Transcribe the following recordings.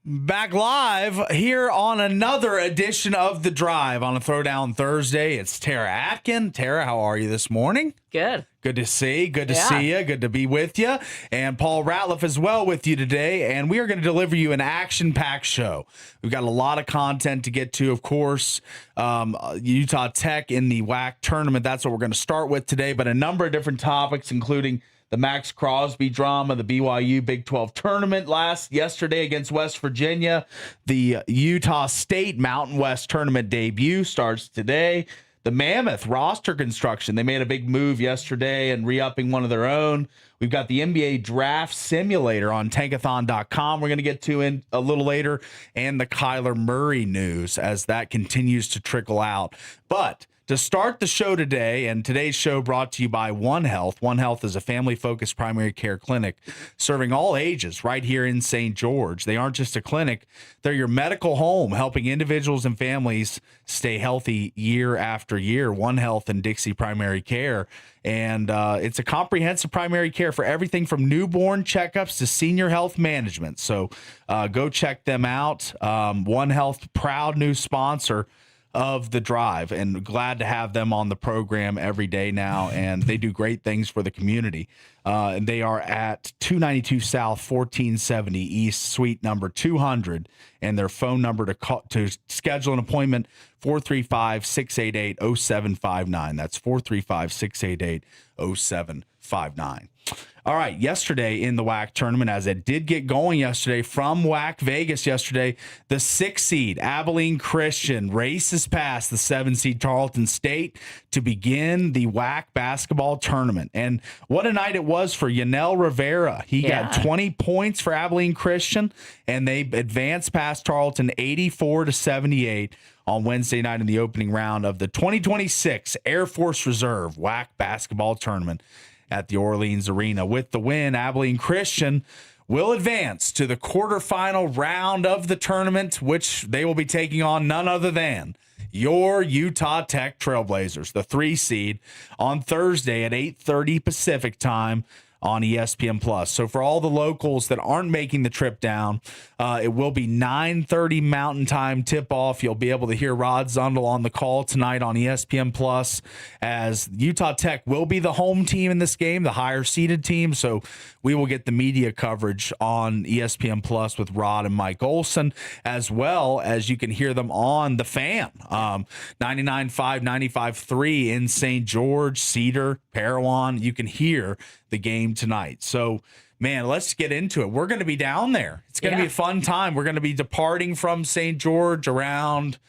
Back live here on another edition of The Drive on a Throwdown Thursday. It's Tara Atkin. Tara, how are you this morning? Good. Good to see. Good to see you. Good to be with you. And Paul Ratliff as well with you today. And we are going to deliver you an action-packed show. We've got a lot of content to get to, of course. Utah Tech in the WAC tournament. That's what we're going to start with today. But a number of different topics, including the Max Crosby drama, the BYU Big 12 tournament yesterday against West Virginia. The Utah State Mountain West tournament debut starts today. The Mammoth roster construction. They made a big move yesterday and re-upping one of their own. We've got the NBA Draft Simulator on tankathon.com we're going to get to in a little later, and the Kyler Murray news as that continues to trickle out. But to start the show today, and today's show brought to you by One Health. One Health is a family-focused primary care clinic serving all ages right here in St. George. They aren't just a clinic. They're your medical home, helping individuals and families stay healthy year after year. One Health and Dixie Primary Care. And it's a comprehensive primary care for everything from newborn checkups to senior health management. So go check them out. One Health, proud new sponsor of The Drive, and glad to have them on the program every day now, and they do great things for the community. And they are at 292 South, 1470 East, suite number 200, and their phone number to schedule an appointment, 435-688-0759. That's 435-688-0759. All right, yesterday in the WAC tournament, as it did get going yesterday from WAC Vegas yesterday, the 6th seed Abilene Christian races past the 7th seed Tarleton State to begin the WAC basketball tournament. And what a night it was for Yanel Rivera. He got 20 points for Abilene Christian, and they advanced past Tarleton 84-78 on Wednesday night in the opening round of the 2026 Air Force Reserve WAC basketball tournament at the Orleans Arena. With the win, Abilene Christian will advance to the quarterfinal round of the tournament, which they will be taking on none other than your Utah Tech Trailblazers, the 3 seed, on Thursday at 8:30 Pacific time on ESPN+. So for all the locals that aren't making the trip down, it will be 9:30 Mountain Time tip-off. You'll be able to hear Rod Zundel on the call tonight on ESPN+, as Utah Tech will be the home team in this game, the higher-seeded team. So we will get the media coverage on ESPN+ with Rod and Mike Olson, as well as you can hear them on The Fan, 99.5, 95.3 in St. George, Cedar, Parowan. You can hear the game tonight. So, man, let's get into it. We're going to be down there. It's going to be a fun time. We're going to be departing from St. George around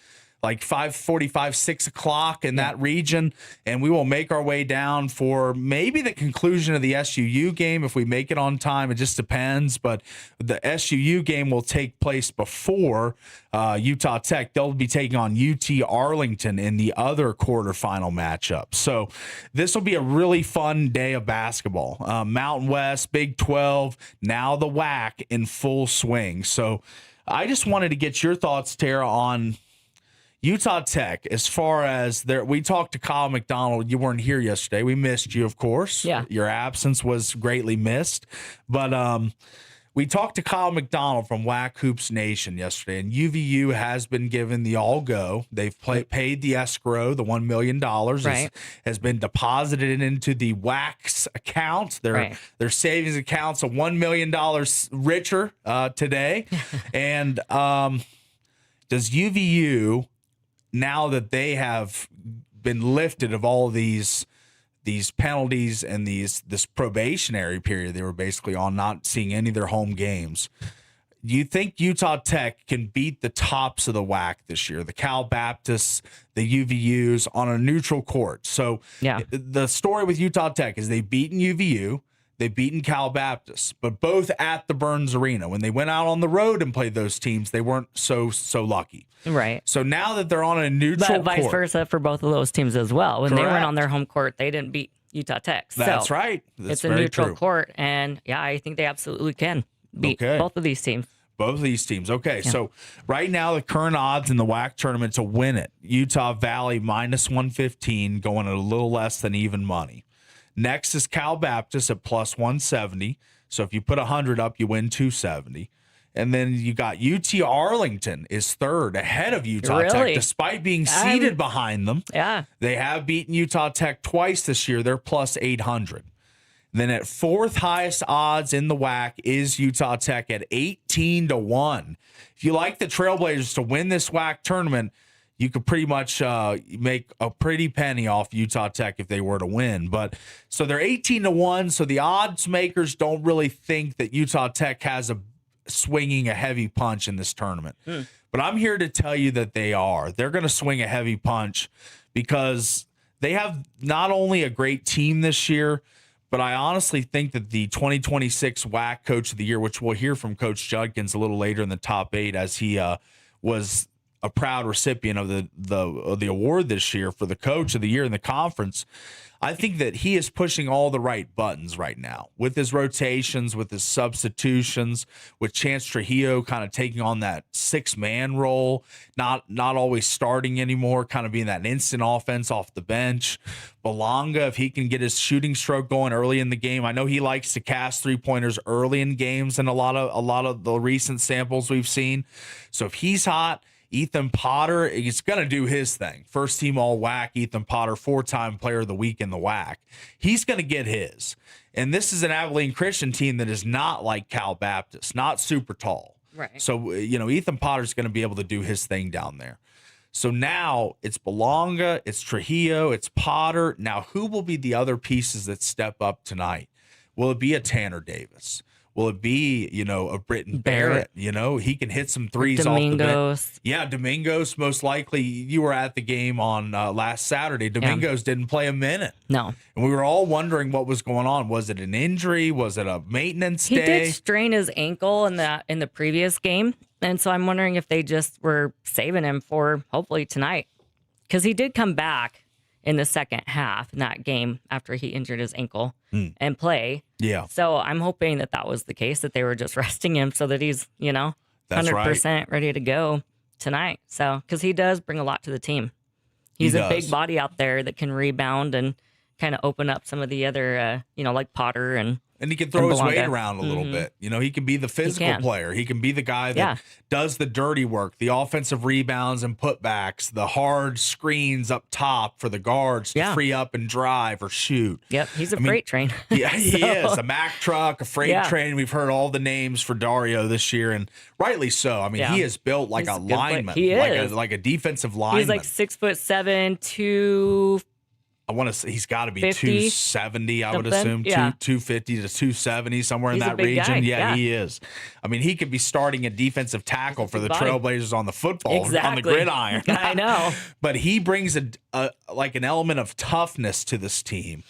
like 5:45, 6 o'clock in that region, and we will make our way down for maybe the conclusion of the SUU game if we make it on time. It just depends, but the SUU game will take place before Utah Tech. They'll be taking on UT Arlington in the other quarterfinal matchup. So this will be a really fun day of basketball. Mountain West, Big 12, now the WAC in full swing. So I just wanted to get your thoughts, Tara, on Utah Tech, as far as we talked to Kyle McDonald. You weren't here yesterday. We missed you, of course. Yeah. Your absence was greatly missed. But we talked to Kyle McDonald from WAC Hoops Nation yesterday, and UVU has been given the all-go. They've paid the escrow, the $1 million has been deposited into the WAC's account. Their savings account's a $1 million richer today. And does UVU, now that they have been lifted of all these penalties and this probationary period they were basically on, not seeing any of their home games, do you think Utah Tech can beat the tops of the WAC this year, the Cal Baptists, the UVUs, on a neutral court? So the story with Utah Tech is they've beaten UVU, they've beaten Cal Baptist, but both at the Burns Arena. When they went out on the road and played those teams, they weren't so lucky. Right. So now that they're on a neutral but vice court, versa for both of those teams as well. When they went on their home court, they didn't beat Utah Tech. That's so right. That's it's a very neutral true. court, and I think they absolutely can beat both of these teams. Both of these teams. Okay, so right now the current odds in the WAC tournament to win it, Utah Valley -115, going at a little less than even money. Next is Cal Baptist at +170. So if you put 100 up, you win 270. And then you got UT Arlington is third ahead of Utah Tech, Really? despite being seated behind them. Yeah. They have beaten Utah Tech twice this year. They're plus 800. Then at fourth highest odds in the WAC is Utah Tech at 18-1. If you like the Trailblazers to win this WAC tournament, you could pretty much make a pretty penny off Utah Tech if they were to win. But so they're 18-1. So the odds makers don't really think that Utah Tech has swinging a heavy punch in this tournament. But I'm here to tell you that they are. They're going to swing a heavy punch because they have not only a great team this year, but I honestly think that the 2026 WAC Coach of the Year, which we'll hear from Coach Judkins a little later in the top 8, as he was a proud recipient of the award this year for the Coach of the Year in the conference. I think that he is pushing all the right buttons right now with his rotations, with his substitutions, with Chance Trujillo kind of taking on that 6-man role, not always starting anymore, kind of being that instant offense off the bench. Belonga, if he can get his shooting stroke going early in the game, I know he likes to cast 3-pointers early in games in a lot of the recent samples we've seen. So if he's hot, Ethan Potter is going to do his thing. First team all WAC, Ethan Potter, 4-time player of the week in the WAC. He's going to get his. And this is an Abilene Christian team that is not like Cal Baptist, not super tall. Right. So, Ethan Potter's going to be able to do his thing down there. So now it's Belonga, it's Trujillo, it's Potter. Now, who will be the other pieces that step up tonight? Will it be a Tanner Davis? Will it be, a Britton Barrett? He can hit some threes off the bench. Yeah, Domingos, most likely. You were at the game on last Saturday. Domingos didn't play a minute. No. And we were all wondering what was going on. Was it an injury? Was it a maintenance day? He did strain his ankle in the previous game. And so I'm wondering if they just were saving him for hopefully tonight. Because he did come back in the second half in that game after he injured his ankle and play. Yeah. So I'm hoping that was the case, that they were just resting him so that he's, 100% ready to go tonight. So, because he does bring a lot to the team. He's a big body out there that can rebound and kind of open up some of the other, like Potter and he can throw his weight around a little bit. He can be the physical player. He can be the guy that does the dirty work, the offensive rebounds and putbacks, the hard screens up top for the guards to free up and drive or shoot. Yep, he's a freight train. Yeah, he is. A Mack truck, a freight train. We've heard all the names for Dario this year, and rightly so. I mean, he is built like a lineman. He is. Like a defensive lineman. He's like 6'7", 2. I want to say he's got to be 270, I would assume, 250 to 270, somewhere in that region. Guy. Yeah, he is. I mean, he could be starting a defensive tackle for the Trailblazers on the football, on the gridiron. I know. But he brings like an element of toughness to this team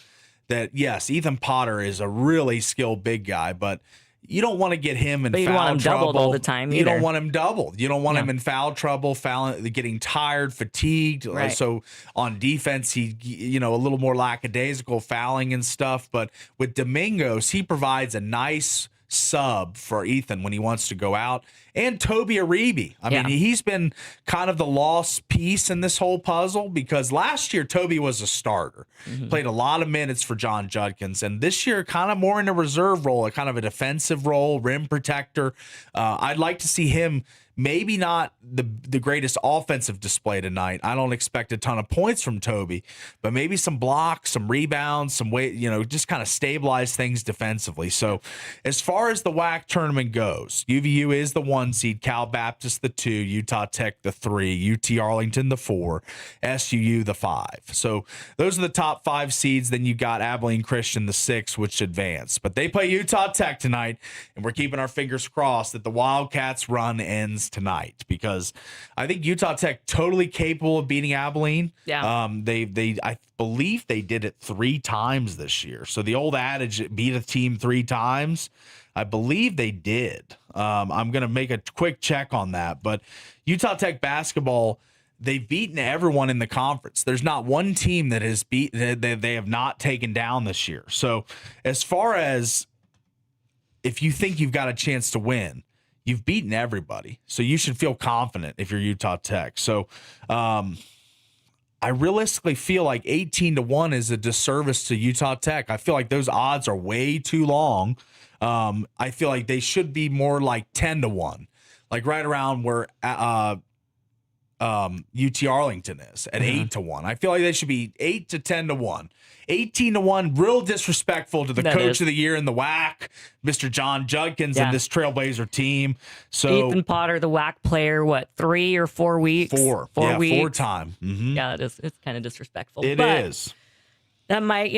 that, yes, Ethan Potter is a really skilled big guy, but you don't want to get him in foul trouble. You don't want him doubled all the time either. You don't want him doubled. You don't want him in foul trouble, getting tired, fatigued. Right. So on defense, he, a little more lackadaisical, fouling and stuff. But with Domingos, he provides a nice sub for Ethan when he wants to go out. And Toby Aribi. I mean, he's been kind of the lost piece in this whole puzzle because last year Toby was a starter, played a lot of minutes for John Judkins, and this year kind of more in a reserve role, a kind of a defensive role, rim protector. I'd like to see him. Maybe not the greatest offensive display tonight. I don't expect a ton of points from Toby, but maybe some blocks, some rebounds, some way, just kind of stabilize things defensively. So as far as the WAC tournament goes, UVU is the 1 seed, Cal Baptist the 2, Utah Tech the 3, UT Arlington the 4, SUU the 5. So those are the top 5 seeds. Then you got Abilene Christian the 6, which advanced. But they play Utah Tech tonight, and we're keeping our fingers crossed that the Wildcats run ends tonight, because I think Utah Tech totally capable of beating Abilene. Yeah. I believe they did it 3 times this year. So the old adage, beat a team 3 times, I believe they did. I'm going to make a quick check on that, but Utah Tech basketball, they've beaten everyone in the conference. There's not one team that has they have not taken down this year. So as far as if you think you've got a chance to win, you've beaten everybody, so you should feel confident if you're Utah Tech. So I realistically feel like 18-1 is a disservice to Utah Tech. I feel like those odds are way too long. I feel like they should be more like 10-1, like right around where UT Arlington is at 8-1. I feel like they should be 8 to 10-1. 18-1, real disrespectful to the coach of the year in the WAC, Mr. John Judkins, and this Trailblazer team. So Ethan Potter, the WAC player, 3 or 4 weeks? 4 weeks. 4 time. Mm-hmm. Yeah, it's kind of disrespectful. It is. That might,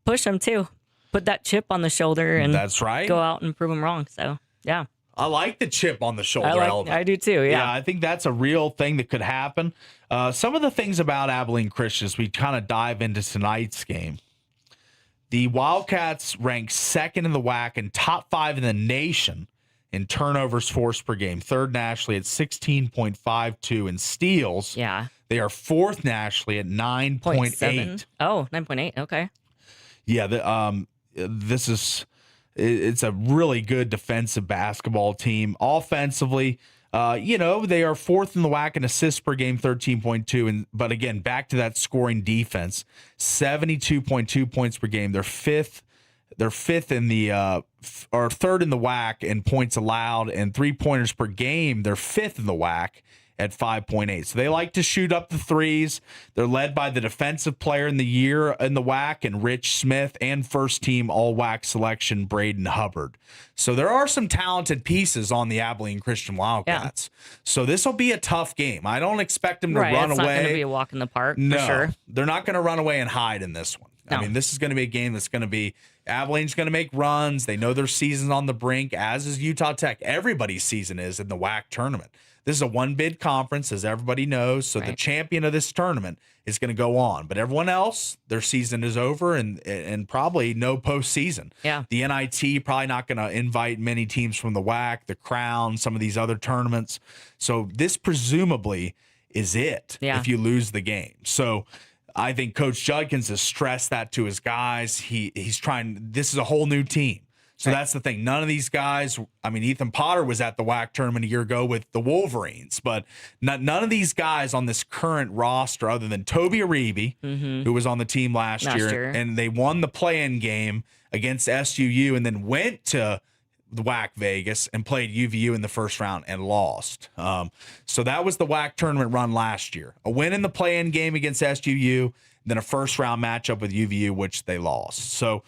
push him too. Put that chip on the shoulder and that's right. Go out and prove him wrong. So, yeah. I like the chip on the shoulder element. I do too, yeah. I think that's a real thing that could happen. Some of the things about Abilene Christian, as we kind of dive into tonight's game. The Wildcats rank second in the WAC and top 5 in the nation in turnovers forced per game. Third nationally at 16.52 in steals. Yeah. They are fourth nationally at 9.8. Oh, 9.8. Okay. Yeah, this is... It's a really good defensive basketball team. Offensively, they are fourth in the WAC in assists per game, 13.2. But again, back to that scoring defense, 72.2 points per game. They're fifth. They're fifth in the or third in the WAC in points allowed and 3-pointers per game. They're fifth in the WAC at 5.8. So they like to shoot up the threes. They're led by the defensive player in the year in the WAC and Rich Smith, and first team all WAC selection Braden Hubbard. So there are some talented pieces on the Abilene Christian Wildcats. Yeah. So this will be a tough game. I don't expect them to run away. It's not going to be a walk in the park, no, for sure. They're not going to run away and hide in this one. No. I mean, this is going to be a game that's going to be Abilene's going to make runs. They know their season's on the brink, as is Utah Tech. Everybody's season is in the WAC tournament. This is a one-bid conference, as everybody knows, so the champion of this tournament is going to go on. But everyone else, their season is over and probably no postseason. Yeah. The NIT probably not going to invite many teams from the WAC, the Crown, some of these other tournaments. So this presumably is it if you lose the game. So I think Coach Judkins has stressed that to his guys. He's trying – this is a whole new team. So that's the thing. None of these guys, I mean, Ethan Potter was at the WAC tournament a year ago with the Wolverines, but none of these guys on this current roster, other than Toby Aribi, who was on the team last year, and they won the play-in game against SUU and then went to the WAC Vegas and played UVU in the first round and lost. So that was the WAC tournament run last year. A win in the play-in game against SUU, then a first-round matchup with UVU, which they lost. So,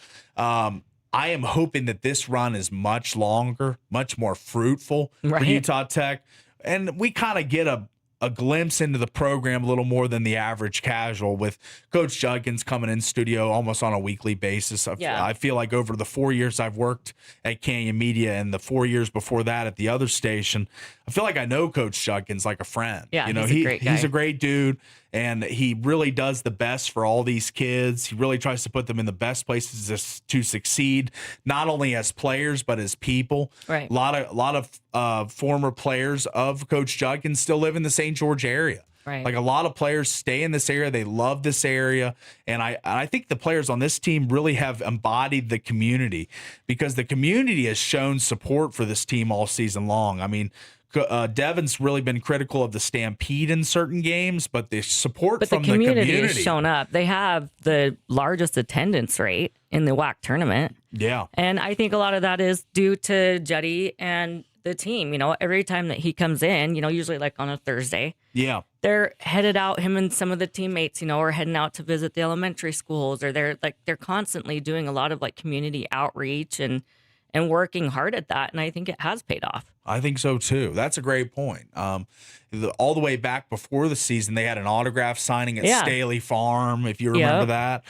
I am hoping that this run is much longer, much more fruitful for Utah Tech. And we kind of get a glimpse into the program a little more than the average casual with Coach Judkins coming in studio almost on a weekly basis. I feel like over the 4 years I've worked at Canyon Media and the 4 years before that at the other station, I feel like I know Coach Judkins like a friend. Yeah, he's a great guy. He's a great dude, and he really does the best for all these kids. He really tries to put them in the best places to succeed, not only as players but as people. Right. A lot of former players of Coach Judkins still live in the St. George area. Right. Like a lot of players stay in this area. They love this area. And I think the players on this team really have embodied the community, because the community has shown support for this team all season long. I mean, Devin's really been critical of the Stampede in certain games, but the support from the community has shown up. They have the largest attendance rate in the WAC tournament. Yeah. And I think a lot of that is due to Juddy and the team. Every time that he comes in, usually like on a Thursday. Yeah. They're headed out, him and some of the teammates, are heading out to visit the elementary schools, or they're constantly doing a lot of like community outreach and working hard at that. And I think it has paid off. I think so too. That's a great point. All the way back before the season, they had an autograph signing at Staley Farm, if you remember that.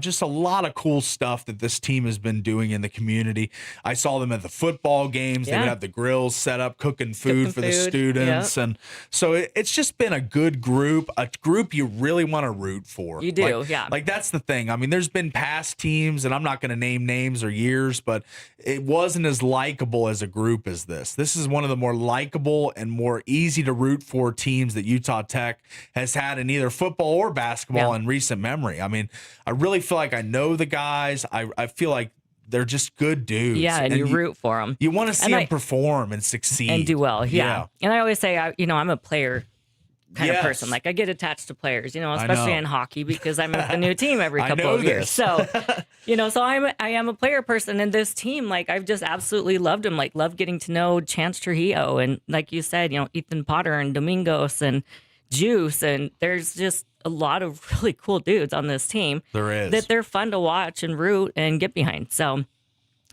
Just a lot of cool stuff that this team has been doing in the community. I saw them at the football games. They would have the grills set up, cooking food for the students. And so it's just been a good group, a group you really want to root for. You do, Like that's the thing. I mean, there's been past teams, and I'm not going to name names or years, but it wasn't as likable as a group as this. This is one of the more likable and more easy to root for teams that Utah Tech has had in either football or basketball in recent memory. I mean, I really feel like I know the guys. I feel like they're just good dudes. Yeah, and you root for them. You want to see them perform and succeed. And do well, yeah. And I always say, I'm a player kind of person. Like I get attached to players, especially in hockey because I'm with the new team every couple of years. So, so I am a player person, and this team, like I've just absolutely loved them. Like love getting to know Chance Trujillo and like you said, Ethan Potter and Domingos and Juice, and there's just a lot of really cool dudes on this team. There is. That they're fun to watch and root and get behind. So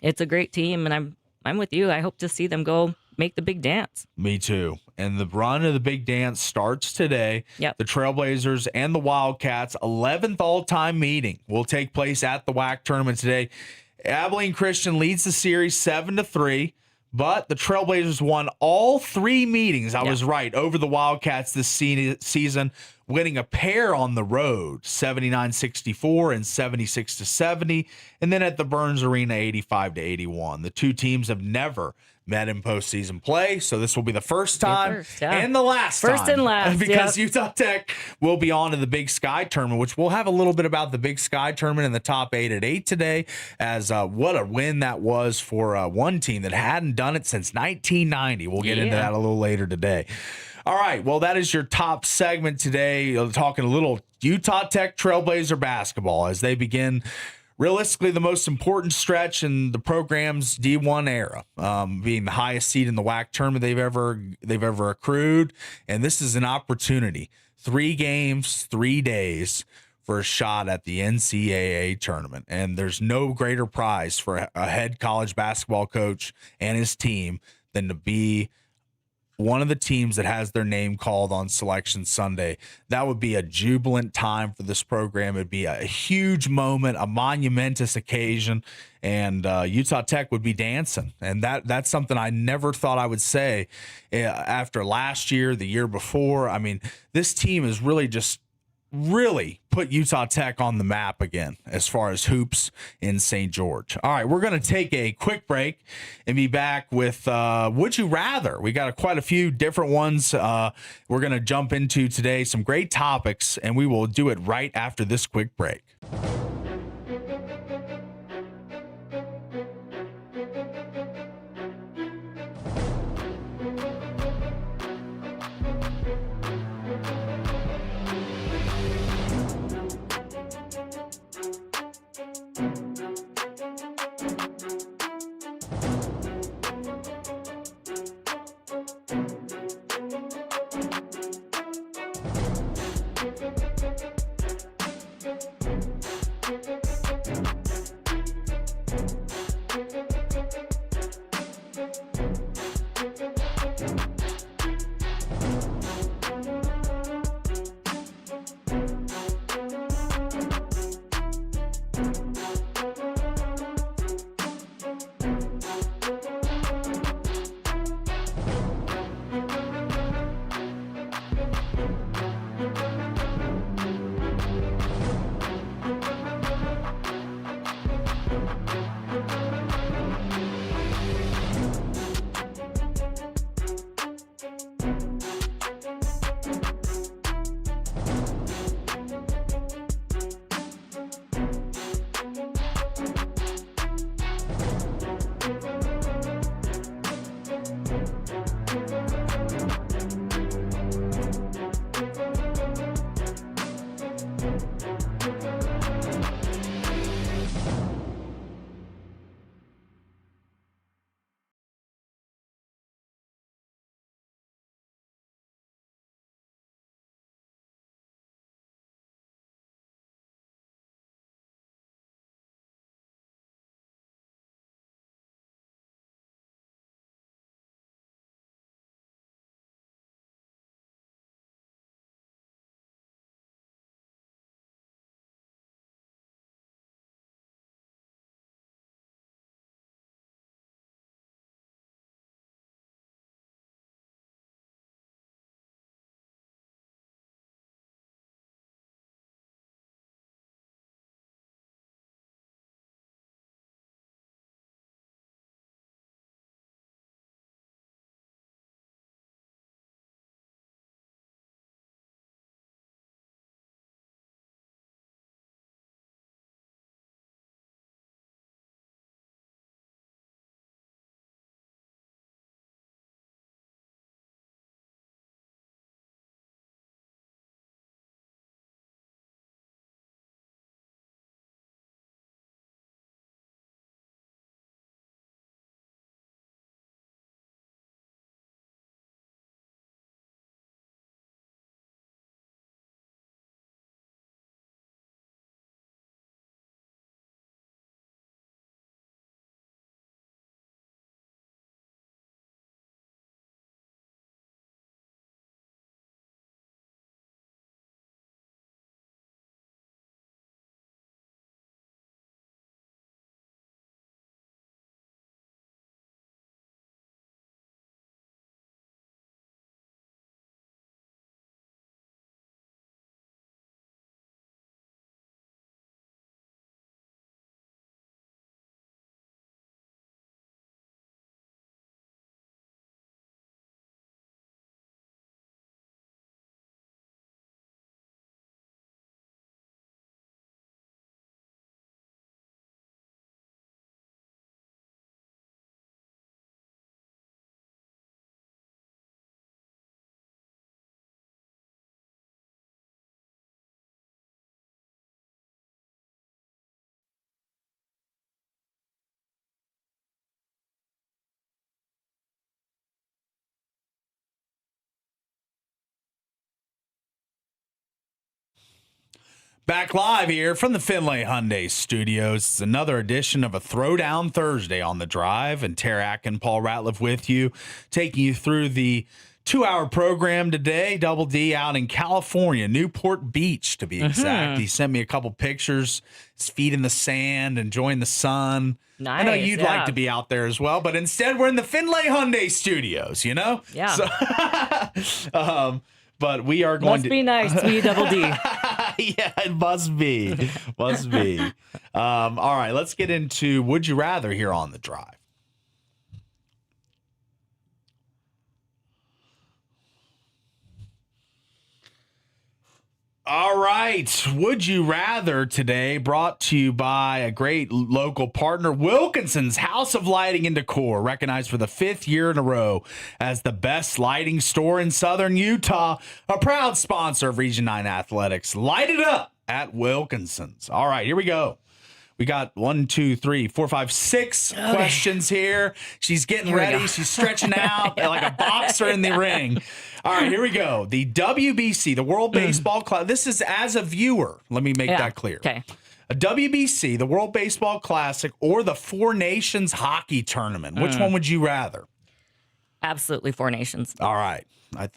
it's a great team, and I'm with you. I hope to see them go make the big dance. Me too. And the run of the big dance starts today. Yep. The Trailblazers and the Wildcats' 11th all-time meeting will take place at the WAC tournament today. Abilene Christian leads the series 7-3. But the Trailblazers won all 3 meetings. I was right, over the Wildcats this season, winning a pair on the road, 79-64 and 76-70, and then at the Burns Arena, 85-81. The two teams have never met in postseason play, so this will be the first time and the last time. First and last, because Utah Tech will be on to the Big Sky tournament, which we'll have a little bit about the Big Sky tournament in the top 8 at 8 today, as what a win that was for one team that hadn't done it since 1990. We'll get into that a little later today. All right, well, that is your top segment today, talking a little Utah Tech Trailblazer basketball as they begin realistically the most important stretch in the program's D1 era, being the highest seed in the WAC tournament they've ever accrued. And this is an opportunity, 3 games, 3 days for a shot at the NCAA tournament. And there's no greater prize for a head college basketball coach and his team than to be one of the teams that has their name called on Selection Sunday. That would be a jubilant time for this program. It'd be a huge moment, a monumentous occasion, and Utah Tech would be dancing. And that's something I never thought I would say after last year, the year before. I mean, this team is really put Utah Tech on the map again as far as hoops in St. George. All right, we're going to take a quick break and be back with Would You Rather? We got quite a few different ones we're going to jump into today, some great topics, and we will do it right after this quick break. Back live here from the Finlay Hyundai Studios. It's another edition of a Throwdown Thursday on the Drive, and Tara Atkin, Paul Ratliff with you, taking you through the 2-hour program today. Double D out in California, Newport Beach to be exact. He sent me a couple pictures, his feet in the sand, enjoying the sun. Nice, I know you'd like to be out there as well, but instead we're in the Finlay Hyundai Studios, you know? Yeah. So, but we are going Must be nice to be Double D. Yeah, it must be. Must be. All right, let's get into Would You Rather here on the Drive. All right. Would You Rather today brought to you by a great local partner, Wilkinson's House of Lighting and Decor, recognized for the 5th year in a row as the best lighting store in Southern Utah, a proud sponsor of Region 9 Athletics. Light it up at Wilkinson's. All right, here we go. We got 1, 2, 3, 4, 5, 6 questions here. She's getting ready. She's stretching out like a boxer in the ring. All right, here we go. The WBC, the World Baseball Classic. This is as a viewer. Let me make that clear. Okay. A WBC, the World Baseball Classic, or the Four Nations Hockey Tournament. Which one would you rather? Absolutely Four Nations. All right.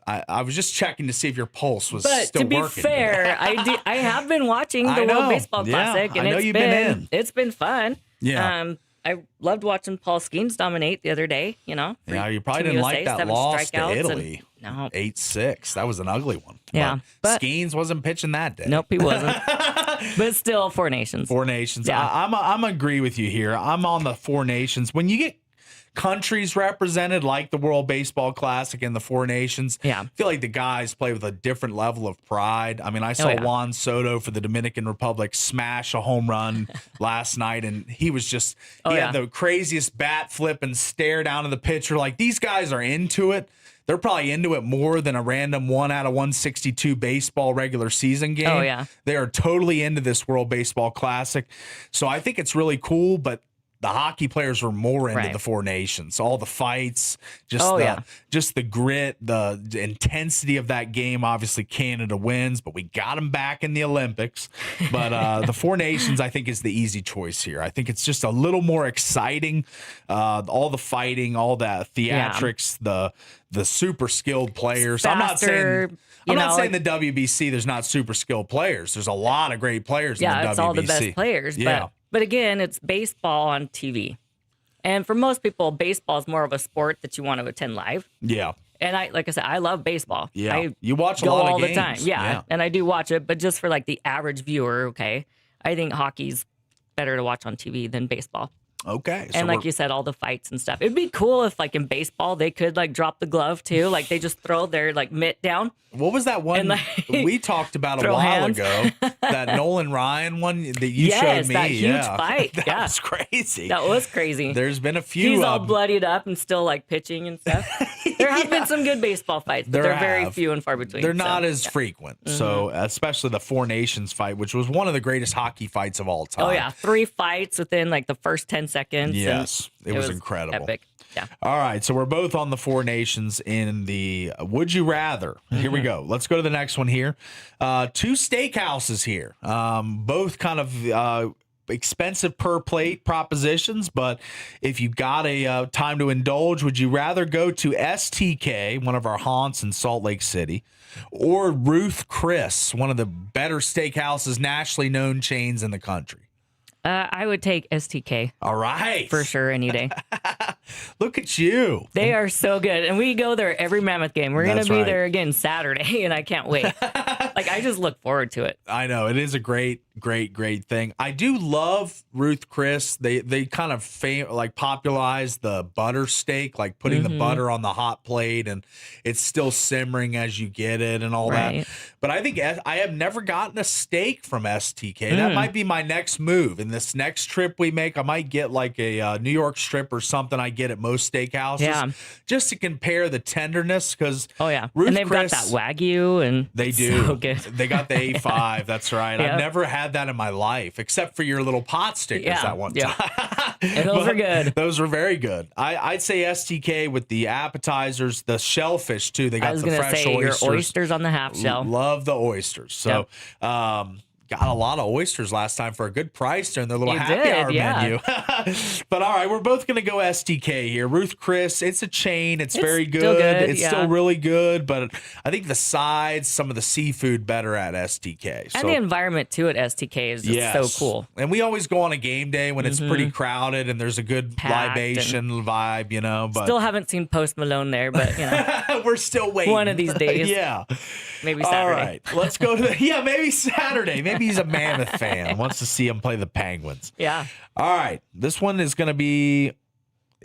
I was just checking to see if your pulse was but still working. But to be fair, I have been watching the World Baseball Classic, and it's been fun. Yeah. I loved watching Paul Skeens dominate the other day. You know. Yeah, you probably didn't like that loss to Italy. No, 8-6. That was an ugly one. Yeah, but Skeens wasn't pitching that day. Nope, he wasn't. But still, Four Nations. Four Nations. Yeah. I'm agree with you here. I'm on the Four Nations. When you get countries represented like the World Baseball Classic and the Four Nations, I feel like the guys play with a different level of pride. I mean, I saw Juan Soto for the Dominican Republic smash a home run last night, and he was just he had the craziest bat flip and stare down at the pitcher. Like, these guys are into it. They're probably into it more than a random 1 out of 162 baseball regular season game. Oh, yeah. They are totally into this World Baseball Classic. So I think it's really cool, but the hockey players were more into the Four Nations. All the fights, just the grit, the intensity of that game. Obviously, Canada wins, but we got them back in the Olympics. But the Four Nations, I think, is the easy choice here. I think it's just a little more exciting. All the fighting, all that theatrics, the super skilled players. Faster, I'm not saying the WBC there's not super skilled players. There's a lot of great players in the WBC. Yeah, it's all the best players. But again, it's baseball on TV. And for most people, baseball is more of a sport that you want to attend live. Yeah. And like I said, I love baseball. Yeah. You watch a lot of games. All the time. Yeah. And I do watch it. But just for like the average viewer, I think hockey's better to watch on TV than baseball. Okay. So and like you said, all the fights and stuff. It'd be cool if, like, in baseball, they could, like, drop the glove, too. Like, they just throw their, like, mitt down. What was that one we talked about a while ago? That Nolan Ryan one that you showed me. That huge fight. That was crazy. That was crazy. There's been a few. He's all bloodied up and still, like, pitching and stuff. There have been some good baseball fights, but they're very few and far between. They're not as frequent. So, especially the Four Nations fight, which was one of the greatest hockey fights of all time. Oh, yeah. 3 fights within, like, the first 10 seconds. Yes. It was incredible. Epic. Yeah. All right. So we're both on the Four Nations in the Would You Rather. Here we go. Let's go to the next one here. 2 steakhouses here. Both kind of expensive per plate propositions, but if you got a time to indulge, would you rather go to STK, one of our haunts in Salt Lake City, or Ruth Chris, one of the better steakhouses, nationally known chains in the country? I would take STK. All right. For sure, any day. Look at you. They are so good. And we go there every Mammoth game. We're going to be there again Saturday, and I can't wait. Like, I just look forward to it. I know. It is a great thing. I do love Ruth Chris. They kind of popularized the butter steak, like putting the butter on the hot plate, and it's still simmering as you get it and all that. But I think I have never gotten a steak from STK. That might be my next move. In this next trip we make, I might get like a New York strip or something I get at most steakhouses, just to compare the tenderness. Because Ruth and they've Chris, got that Wagyu, and they do. So good. They got the A5. That's right. I've never had that in my life, except for your little pot stickers that one time. And those are good. Those were very good. I'd say STK with the appetizers, the shellfish too. They got the fresh oysters. Your oysters on the half shell. Love the oysters. So, got a lot of oysters last time for a good price during their little happy hour menu. But all right, we're both going to go STK here. Ruth Chris, it's a chain. It's very good. It's still really good, but I think the sides, some of the seafood better at STK. And the environment too at STK is just so cool. And we always go on a game day when it's pretty crowded and there's a good libation vibe, you know. But still haven't seen Post Malone there, but you know. We're still waiting. One of these days. Yeah. Maybe Saturday. All right. Let's go to maybe Saturday. Maybe he's a Mammoth fan. Wants to see him play the Penguins. Yeah. All right. This one is going to be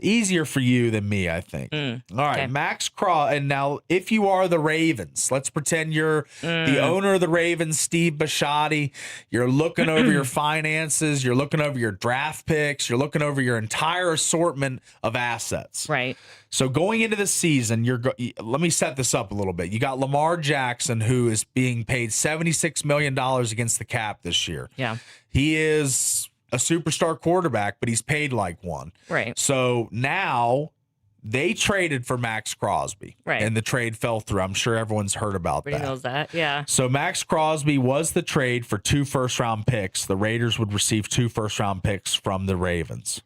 easier for you than me, I think. All right. Okay. Max Crosby. And now, if you are the Ravens, let's pretend you're the owner of the Ravens, Steve Bisciotti. You're looking over your finances. You're looking over your draft picks. You're looking over your entire assortment of assets. Right. So going into the season, let me set this up a little bit. You got Lamar Jackson, who is being paid $76 million against the cap this year. Yeah. He is a superstar quarterback, but he's paid like one. Right. So now they traded for Max Crosby. Right. And the trade fell through. I'm sure everyone's heard about that. Everybody knows that, yeah. So Max Crosby was the trade for 2 first-round picks. The Raiders would receive 2 first-round picks from the Ravens.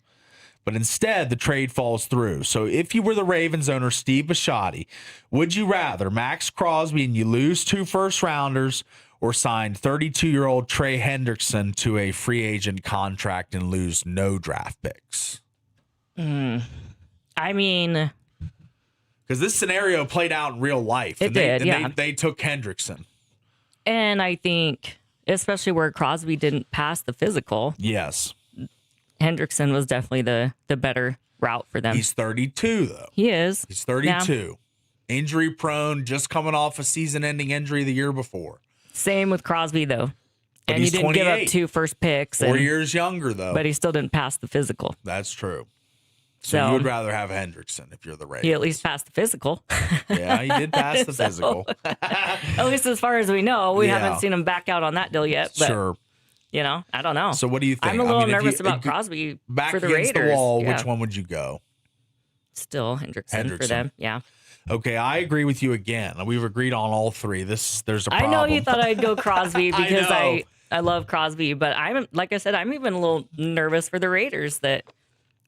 But instead, the trade falls through. So if you were the Ravens owner, Steve Bisciotti, would you rather Max Crosby and you lose 2 first-rounders or sign 32-year-old Trey Hendrickson to a free agent contract and lose no draft picks? I mean, because this scenario played out in real life. They took Hendrickson. And I think, especially where Crosby didn't pass the physical. Yes. Hendrickson was definitely the better route for them. He's 32, though. He is. He's 32. Yeah. Injury prone, just coming off a season-ending injury the year before. Same with Crosby, though. And he didn't give up 2 first picks. 4 years younger, though. But he still didn't pass the physical. That's true. So you would rather have Hendrickson if you're the Ravens. He at least passed the physical. Yeah, he did pass the physical. At least as far as we know. We haven't seen him back out on that deal yet. But, sure. You know, I don't know. So what do you think? I'm a little nervous about Crosby back for the against Raiders. The wall, which one would you go? Still Hendrickson for them, yeah. Okay, I agree with you again. We've agreed on all 3. There's a problem. I know you thought I'd go Crosby because I love Crosby, but like I said, I'm even a little nervous for the Raiders that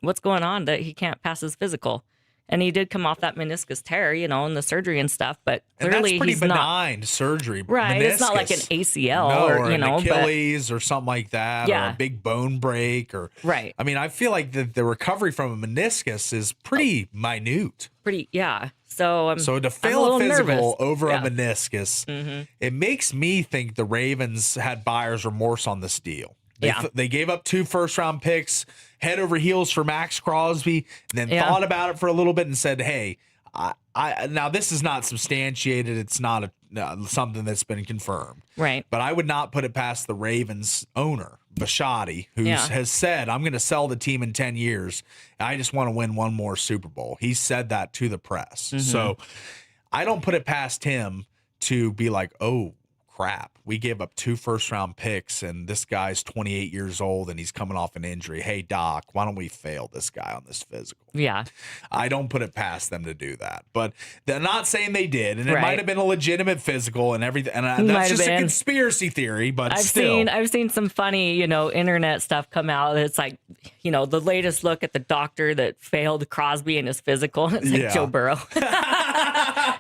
what's going on that he can't pass his physical. And he did come off that meniscus tear, you know, and the surgery and stuff. But clearly he's he's benign surgery. Right. Meniscus. It's not like an ACL or an Achilles or something like that. Yeah. Or a big bone break. Right. I mean, I feel like the recovery from a meniscus is pretty minute. Yeah. So to fail a physical nervous. over a meniscus, it makes me think the Ravens had buyer's remorse on this deal. They gave up 2 first-round picks, head over heels for Max Crosby, and then thought about it for a little bit and said, hey, now this is not substantiated. It's not something that's been confirmed. Right. But I would not put it past the Ravens owner, Bisciotti, who has said, I'm going to sell the team in 10 years. I just want to win one more Super Bowl. He said that to the press. So I don't put it past him to be like, oh, crap. We gave up 2 first-round picks, and this guy's 28 years old, and he's coming off an injury. Hey, Doc, why don't we fail this guy on this physical? Yeah. I don't put it past them to do that. But they're not saying they did, and it might have been a legitimate physical and everything. And that's just a conspiracy theory, but I've seen some funny, you know, internet stuff come out. It's like, you know, the latest look at the doctor that failed Crosby in his physical. It's like Joe Burrow.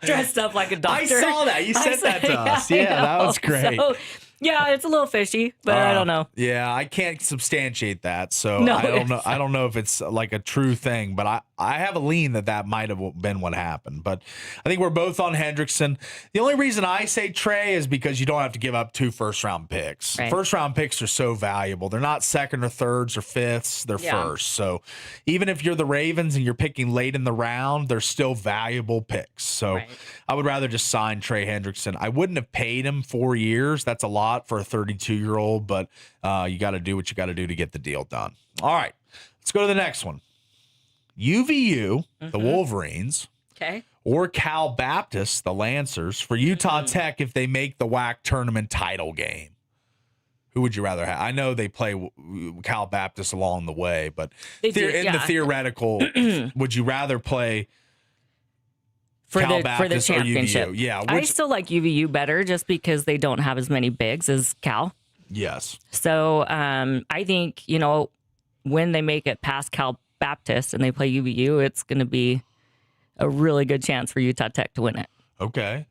Dressed up like a doctor. I saw that. You sent that to us. Yeah, that was great. So, yeah, it's a little fishy, but I don't know. Yeah, I can't substantiate that, so No, I don't know. I don't know if it's like a true thing, but I have a lean that might have been what happened. But I think we're both on Hendrickson. The only reason I say Trey is because you don't have to give up 2 first-round picks. Right. First-round picks are so valuable. They're not second or thirds or fifths. They're first. So even if you're the Ravens and you're picking late in the round, they're still valuable picks. So I would rather just sign Trey Hendrickson. I wouldn't have paid him 4 years. That's a lot for a 32-year-old, but you got to do what you got to do to get the deal done. All right, let's go to the next one. UVU, the Wolverines, or Cal Baptist, the Lancers, for Utah Tech if they make the WAC tournament title game. Who would you rather have? I know they play Cal Baptist along the way, but in the theoretical, would you rather play for Cal the Baptist championship? Or UVU? Yeah, I still like UVU better just because they don't have as many bigs as Cal. Yes. So I think, when they make it past Cal Baptist and they play UVU, it's going to be a really good chance for Utah Tech to win it. Okay.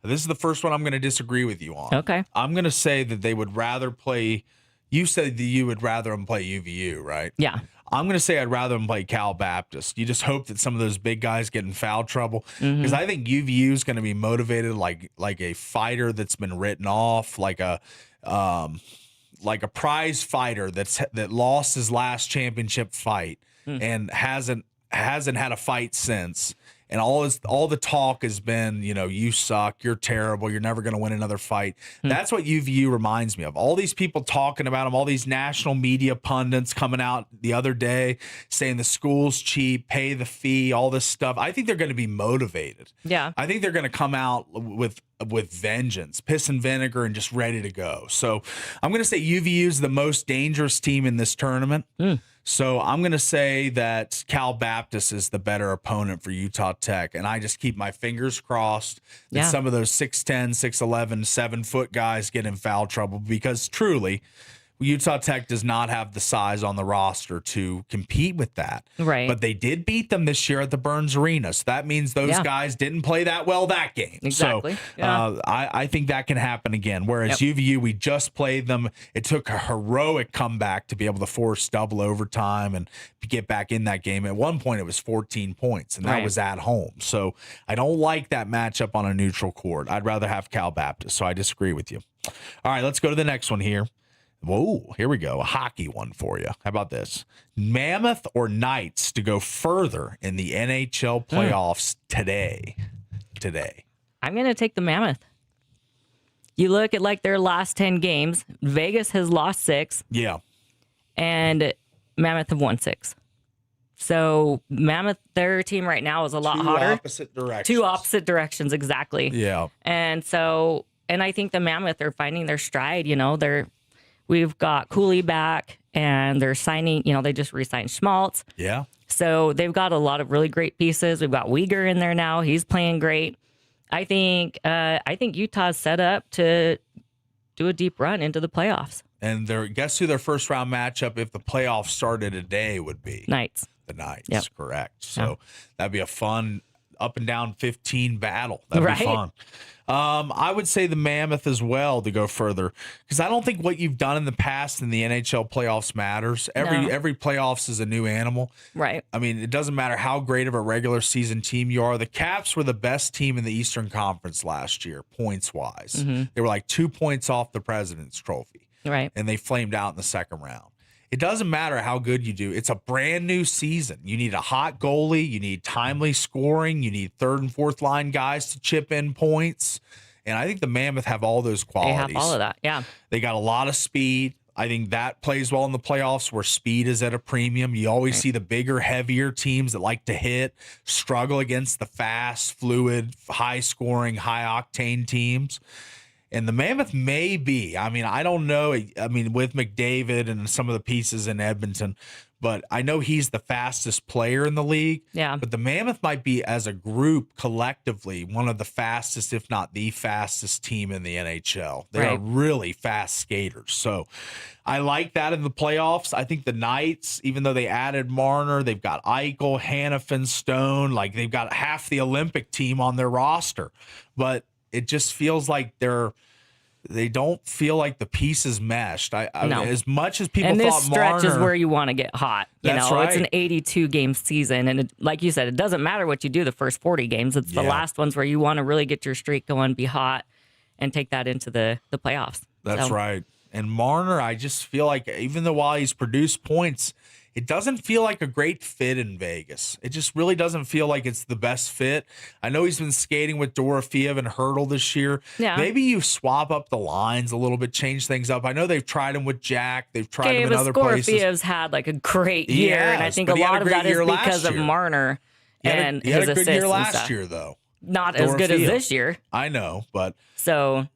This is the first one I'm going to disagree with you on. Okay. I'm going to say that they would rather play. You said that you would rather them play UVU, right? Yeah. I'm going to say I'd rather them play Cal Baptist. You just hope that some of those big guys get in foul trouble, because I think UVU is going to be motivated like a fighter that's been written off, like a prize fighter that lost his last championship fight and hasn't had a fight since. And all the talk has been, you suck, you're terrible, you're never going to win another fight. That's what UVU reminds me of. All these people talking about him, all these national media pundits coming out the other day saying the school's cheap, pay the fee, all this stuff. I think they're going to be motivated. Yeah. I think they're going to come out with vengeance, piss and vinegar, and just ready to go. So I'm going to say UVU is the most dangerous team in this tournament. So I'm going to say that Cal Baptist is the better opponent for Utah Tech. And I just keep my fingers crossed that some of those 6'10", 6'11", 7-foot guys get in foul trouble, because truly Utah Tech does not have the size on the roster to compete with that. Right. But they did beat them this year at the Burns Arena. So that means those guys didn't play that well that game. Exactly. So I think that can happen again. Whereas UVU, we just played them. It took a heroic comeback to be able to force double overtime and get back in that game. At one point, it was 14 points, and that was at home. So I don't like that matchup on a neutral court. I'd rather have Cal Baptist. So I disagree with you. All right, let's go to the next one here. Whoa, here we go. A hockey one for you. How about this? Mammoth or Knights to go further in the NHL playoffs today? I'm going to take the Mammoth. You look at their last 10 games. Vegas has lost 6. Yeah. And Mammoth have won 6. So Mammoth, their team right now is a lot hotter. Two opposite directions, exactly. Yeah. And I think the Mammoth are finding their stride. We've got Cooley back, and they're signing, they just re-signed Schmaltz. Yeah. So they've got a lot of really great pieces. We've got Uyghur in there now. He's playing great. I think Utah's set up to do a deep run into the playoffs. And guess who their first round matchup, if the playoffs started today, would be? Knights. The Knights, yep. Correct. So that'd be a fun up and down 15 battle. That'd be fun. I would say the Mammoth as well to go further, because I don't think what you've done in the past in the NHL playoffs matters. Every playoffs is a new animal. Right. I mean, it doesn't matter how great of a regular season team you are. The Caps were the best team in the Eastern Conference last year, points wise. They were like 2 points off the President's Trophy. Right. And they flamed out in the second round. It doesn't matter how good you do. It's a brand new season. You need a hot goalie. You need timely scoring. You need third and fourth line guys to chip in points. And I think the Mammoth have all those qualities. They have all of that, yeah. They got a lot of speed. I think that plays well in the playoffs, where speed is at a premium. You always see the bigger, heavier teams that like to hit struggle against the fast, fluid, high-scoring, high-octane teams. And the Mammoth may be, I don't know. With McDavid and some of the pieces in Edmonton, but I know he's the fastest player in the league. Yeah. But the Mammoth might be, as a group, collectively, one of the fastest, if not the fastest team in the NHL. They are really fast skaters. So I like that in the playoffs. I think the Knights, even though they added Marner, they've got Eichel, Hannafin, Stone, they've got half the Olympic team on their roster. But it just feels like they don't feel like the pieces meshed. No. As much as people thought this stretch Marner, is where you want to get hot. That's right. It's an 82 game season, and like you said, it doesn't matter what you do the first 40 games. It's the last ones where you want to really get your streak going, be hot, and take that into the playoffs. That's right. And Marner, I just feel like, even though while he's produced points, it doesn't feel like a great fit in Vegas. It just really doesn't feel like it's the best fit. I know he's been skating with Dorofeev and Hurdle this year. Yeah. Maybe you swap up the lines a little bit, change things up. I know they've tried him with Jack. They've tried him in other places. Dorofeev's had a great year, and I think a lot of that is because of Marner and his assists. He had a good year last year, though. Not as good as this year. I know, but so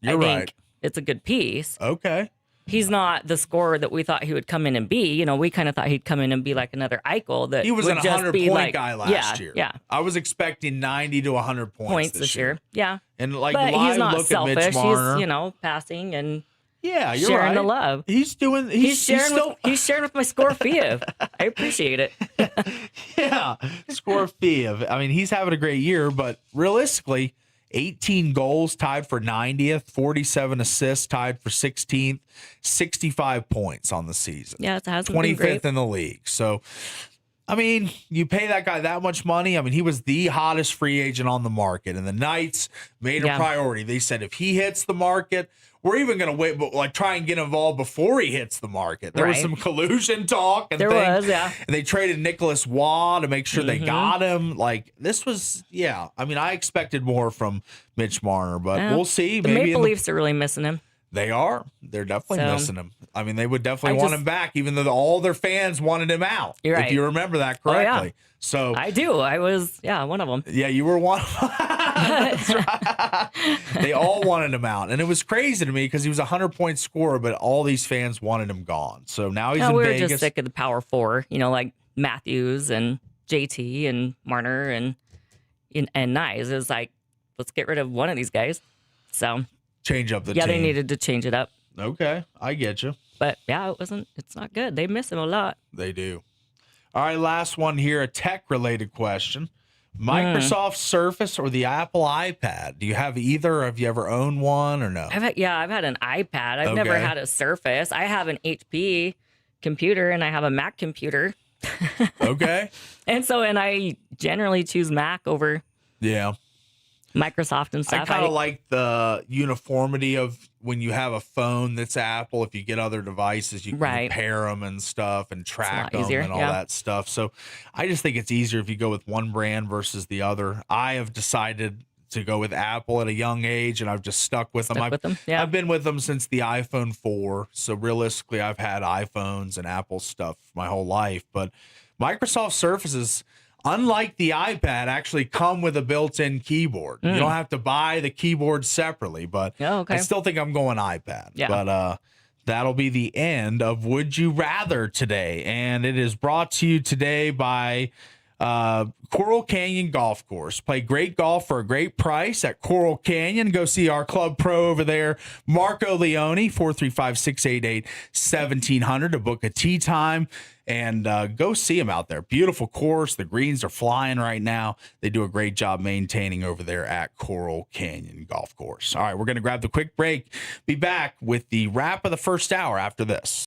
I think it's a good piece. Okay. He's not the scorer that we thought he would come in and be. We kind of thought he'd come in and be like another Eichel. That he was would an just 100-point guy last year. Yeah, I was expecting 90 to 100 points this year. Yeah, and but he's not selfish. He's He's passing and Yeah, you're sharing right. the love. He's sharing with my score Fiev. I appreciate it. Yeah, score Fiev. I mean, he's having a great year, but realistically, 18 goals, tied for 90th, 47 assists, tied for 16th, 65 points on the season. Yeah, it hasn't 25th been great in the league. So, I mean, you pay that guy that much money. I mean, he was the hottest free agent on the market, and the Knights made a priority. They said if he hits the market, we're even going to wait, but like try and get involved before he hits the market. There was some collusion talk, and and they traded Nicholas Waugh to make sure they got him. Like this was, I mean, I expected more from Mitch Marner, but we'll see. The Maple Leafs are really missing him. They are. They're definitely missing him. I mean, they would definitely want him back, even though all their fans wanted him out. You're right. If you remember that correctly. Oh, yeah. So I do. I was, one of them. Yeah, you were one of them. That's right. They all wanted him out. And it was crazy to me because he was a 100-point scorer, but all these fans wanted him gone. So now he's in Vegas. We were just sick of the power four, like Matthews and JT and Marner and Nyes. It was like, let's get rid of one of these guys. So change up the team. Yeah, they needed to change it up. Okay, I get you. But it's not good. They miss him a lot. They do. All right, last one here, a tech-related question. Microsoft Surface or the Apple iPad? Do you have either? Have you ever owned one or no? I've had an iPad. I've never had a Surface. I have an HP computer and I have a Mac computer. Okay. And I generally choose Mac over Microsoft and stuff. I kind of like the uniformity of when you have a phone that's Apple. If you get other devices, you can pair them and stuff and track them and all that stuff. So I just think it's easier if you go with one brand versus the other. I have decided to go with Apple at a young age, and I've just stuck with them. I've been with them since the iPhone 4. So realistically, I've had iPhones and Apple stuff my whole life. But Microsoft Surfaces, unlike the iPad, actually come with a built-in keyboard. You don't have to buy the keyboard separately, but I still think I'm going iPad. Yeah. But that'll be the end of Would You Rather today. And it is brought to you today by Coral Canyon Golf Course. Play great golf for a great price at Coral Canyon. Go see our club pro over there, Marco Leone, 435-688-1700 to book a tee time. And go see him out there. Beautiful course. The greens are flying right now. They do a great job maintaining over there at Coral Canyon Golf Course. All right, we're going to grab the quick break. Be back with the wrap of the first hour after this.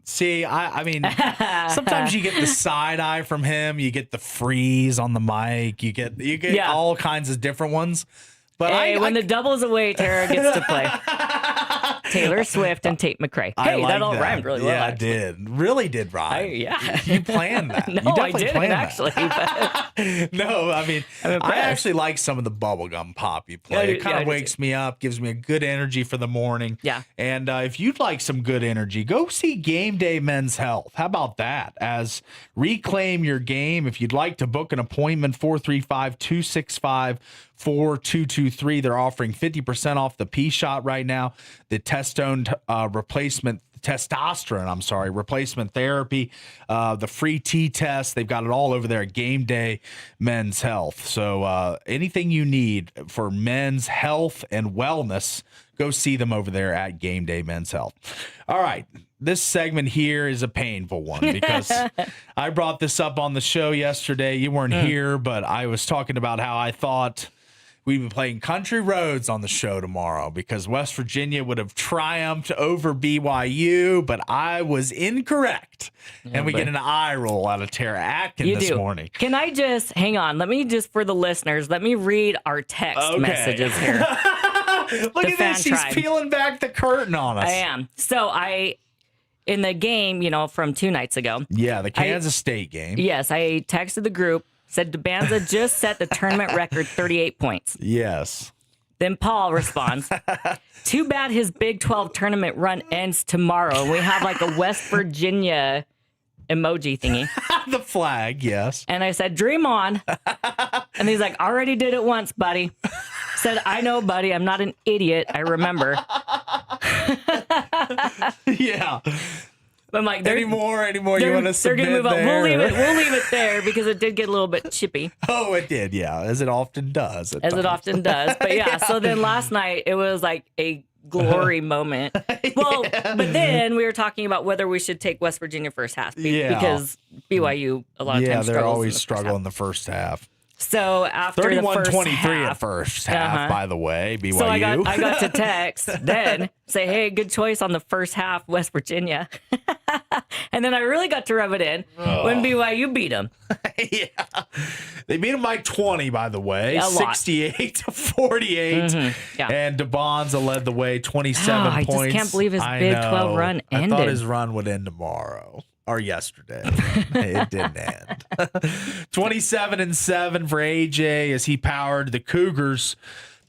See, I mean, sometimes you get the side eye from him. You get the freeze on the mic. You get all kinds of different ones. But hey, when the double's away, Tara gets to play. Taylor Swift and Tate McRae. Hey, that all rhymed really well. Yeah, it did. Really did rhyme. Yeah. You planned that. No, I didn't actually. No, I mean, I actually like some of the bubblegum pop you play. It kind of wakes me up, gives me a good energy for the morning. Yeah. And if you'd like some good energy, go see Game Day Men's Health. How about that? As reclaim your game. If you'd like to book an appointment, 435-265-4223. They're offering 50% off the P-Shot right now. The testosterone replacement therapy, the free T-test. They've got it all over there at Game Day Men's Health. So anything you need for men's health and wellness, go see them over there at Game Day Men's Health. All right. This segment here is a painful one because I brought this up on the show yesterday. You weren't here, but I was talking about how I thought we'd be playing country roads on the show tomorrow because West Virginia would have triumphed over BYU, but I was incorrect. And we get an eye roll out of Tara Atkin this morning. Can I just, hang on, for the listeners, let me read our text messages here. Look at this, he's peeling back the curtain on us. I am. So in the game, from 2 nights ago. Yeah, the Kansas State game. Yes, I texted the group. Said DeBanza just set the tournament record 38 points. Yes. Then Paul responds, too bad his Big 12 tournament run ends tomorrow. We have like a West Virginia emoji thingy. The flag, yes. And I said, dream on. And he's like, already did it once, buddy. Said, I know, buddy. I'm not an idiot. I remember. Yeah. I'm like, anymore. You want to submit? They're gonna move on. We'll leave it there because it did get a little bit chippy. Oh, it did, yeah, as it often does. It often does. But yeah, so then last night it was like a glory moment. Well, but then we were talking about whether we should take West Virginia first half because BYU a lot of times they're always struggling in the first half. So after the first 31-23 half, at first half, by the way, BYU. So I got to text then say, hey, good choice on the first half, West Virginia. And then I really got to rub it in when BYU beat them. Yeah. They beat them by 20, by the way, 68-48. Mm-hmm. Yeah. And DeBonza led the way, 27 points. I just can't believe his Big 12 run ended. I thought his run would end tomorrow. Or yesterday. It didn't end. 27-7 for AJ as he powered the Cougars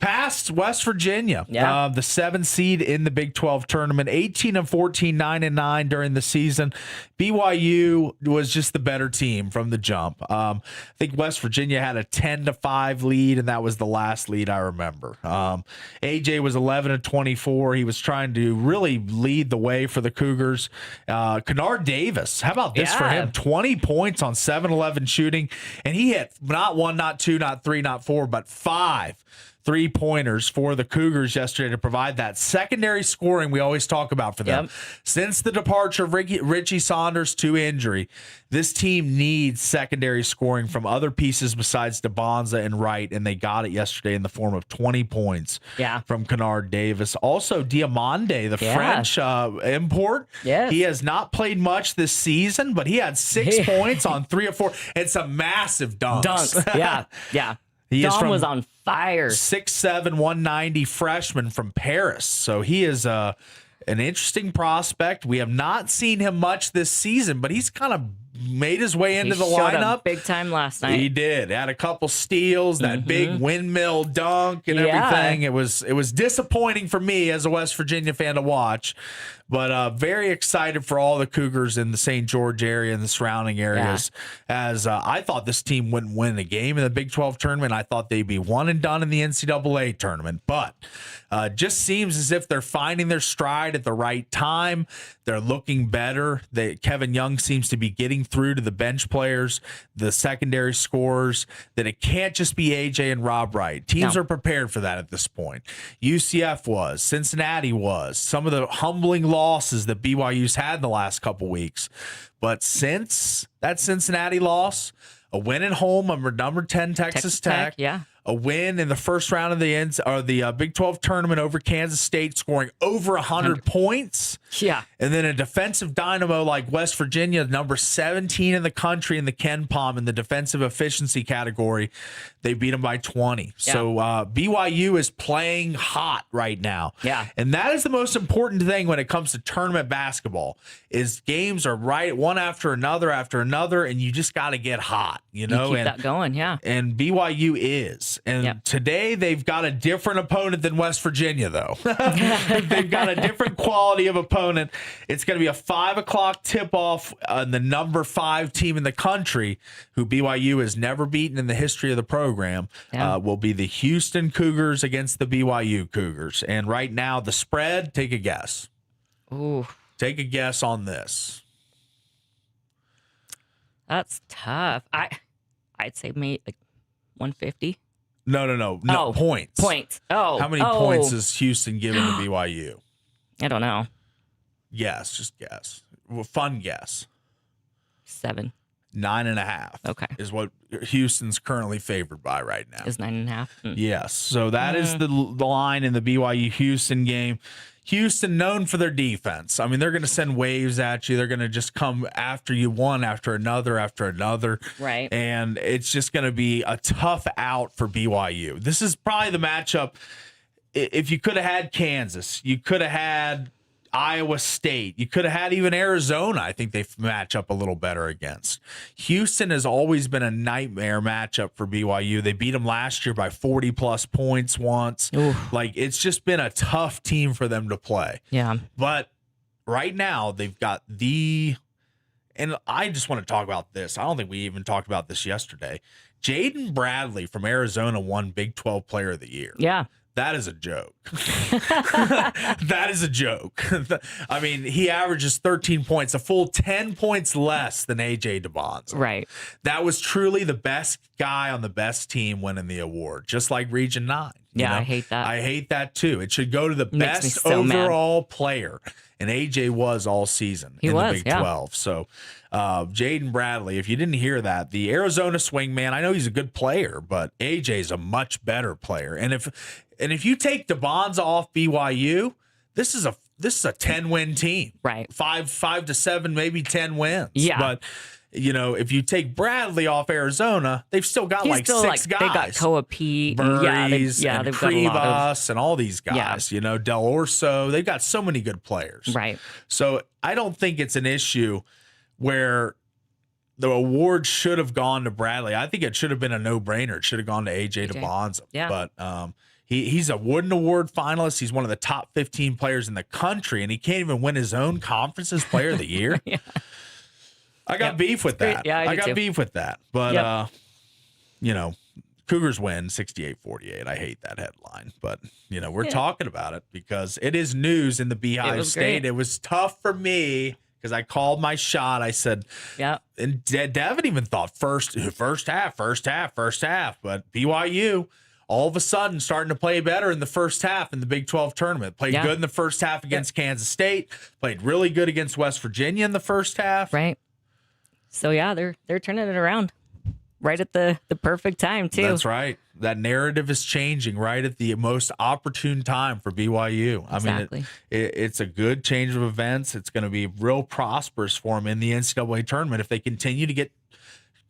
past West Virginia, the 7th seed in the Big 12 tournament, 18-14, 9-9 during the season. BYU was just the better team from the jump. I think West Virginia had a 10-5 lead, and that was the last lead I remember. AJ was 11-24. He was trying to really lead the way for the Cougars. Kennard Davis, how about this for him? 20 points on 7-11 shooting, and he hit not 1, not 2, not 3, not 4, but 5 3-pointers for the Cougars yesterday to provide that secondary scoring we always talk about for them. Yep. Since the departure of Richie Saunders to injury, this team needs secondary scoring from other pieces besides DeBonza and Wright, and they got it yesterday in the form of 20 points from Kennard Davis. Also, Diamande, the French import, he has not played much this season, but he had 6 points on 3 or 4. It's a massive dunks. Yeah. Dom was on fire. 6'7", 190 freshman from Paris. So he is an interesting prospect. We have not seen him much this season, but he's kind of made his way into the lineup big time last night. He did. Had a couple steals, that big windmill dunk and everything. It was disappointing for me as a West Virginia fan to watch, but very excited for all the Cougars in the St. George area and the surrounding areas. As I thought this team wouldn't win a game in the Big 12 tournament. I thought they'd be one and done in the NCAA tournament, but just seems as if they're finding their stride at the right time. They're looking better. Kevin Young seems to be getting through to the bench players, the secondary scorers, that it can't just be AJ and Rob Wright. Teams are prepared for that at this point. UCF was, Cincinnati was, some of the humbling losses that BYU's had in the last couple weeks. But since that Cincinnati loss, a win at home over number 10 Texas Tech, a win in the first round of the Big 12 tournament over Kansas State, scoring over 100 points. Yeah. And then a defensive dynamo like West Virginia, number 17 in the country in the Ken Palm in the defensive efficiency category, they beat them by 20. Yeah. So BYU is playing hot right now. Yeah. And that is the most important thing when it comes to tournament basketball is games are right one after another, and you just got to get hot, you know? Keep that going, yeah. And BYU is. And today they've got a different opponent than West Virginia, though. They've got a different quality of opponent. It's going to be a 5 o'clock tip-off on the number 5 team in the country, who BYU has never beaten in the history of the program, will be the Houston Cougars against the BYU Cougars. And right now, the spread, take a guess. Ooh. Take a guess on this. That's tough. I'd say maybe like 150. No, points. Points. Oh. How many points is Houston giving to BYU? I don't know. Yes, just guess. Well, fun guess. 7. 9.5. Okay. Is what Houston's currently favored by right now. Is 9.5? Yes. So that is the line in the BYU Houston game. Houston, known for their defense. I mean, they're going to send waves at you. They're going to just come after you one after another after another. Right. And it's just going to be a tough out for BYU. This is probably the matchup. If you could have had Kansas, you could have had Iowa State. You could have had even Arizona. I think they match up a little better against. Houston has always been a nightmare matchup for BYU. They beat them last year by 40-plus points once. Oof. Like, it's just been a tough team for them to play. Yeah. But right now, they've got and I just want to talk about this. I don't think we even talked about this yesterday. Jaden Bradley from Arizona won Big 12 Player of the Year. Yeah. That is a joke. That is a joke. I mean, he averages 13 points, a full 10 points less than A.J. DeBonza. Right. That was truly the best guy on the best team winning the award, just like Region 9. Yeah, I hate that. I hate that, too. It should go to the best so overall player, and A.J. was all season in the Big 12. So Jaden Bradley, if you didn't hear that, the Arizona swingman, I know he's a good player, but A.J.'s a much better player. And if you take DeBonza off BYU, this is a 10-win team. Right. 5 to 7, maybe 10 wins. Yeah. But if you take Bradley off Arizona, they've still got six guys. They got Koa Pete, Burries, and and they've got a lot of, and all these guys. Del Orso. They've got so many good players. Right. So I don't think it's an issue where the award should have gone to Bradley. I think it should have been a no-brainer. It should have gone to A.J. DeBonza. Yeah. But he's a Wooden Award finalist. He's one of the top 15 players in the country, and he can't even win his own conference's Player of the Year. Yeah. I got beef with that. Yeah, I got beef with that. But, Cougars win 68-48. I hate that headline. But, we're talking about it because it is news in the Beehive State. It was tough for me because I called my shot. I said, and Devin even thought first half. But BYU, all of a sudden, starting to play better in the first half in the Big 12 tournament. Played good in the first half against Kansas State. Played really good against West Virginia in the first half. Right. So, they're turning it around right at the perfect time, too. That's right. That narrative is changing right at the most opportune time for BYU. Exactly. I mean, it's a good change of events. It's going to be real prosperous for them in the NCAA tournament if they continue to get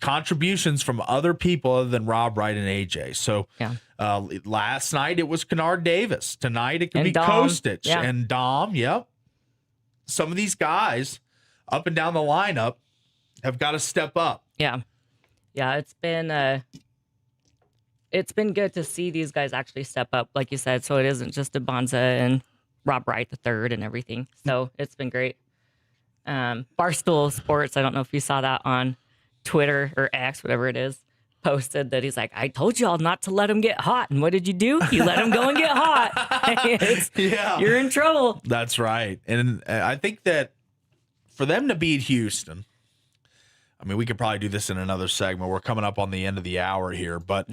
contributions from other people other than Rob Wright and AJ. So last night it was Kennard Davis. Tonight it could be Kostic and Dom. Yep. Some of these guys up and down the lineup have got to step up. Yeah. Yeah, it's been good to see these guys actually step up, like you said, so it isn't just DeBonza and Rob Wright III and everything. So it's been great. Barstool Sports, I don't know if you saw that on Twitter or X, whatever it is, posted that he's like, I told y'all not to let him get hot. And what did you do? You let him go and get hot. You're in trouble. That's right. And I think that for them to beat Houston, I mean, we could probably do this in another segment. We're coming up on the end of the hour here. But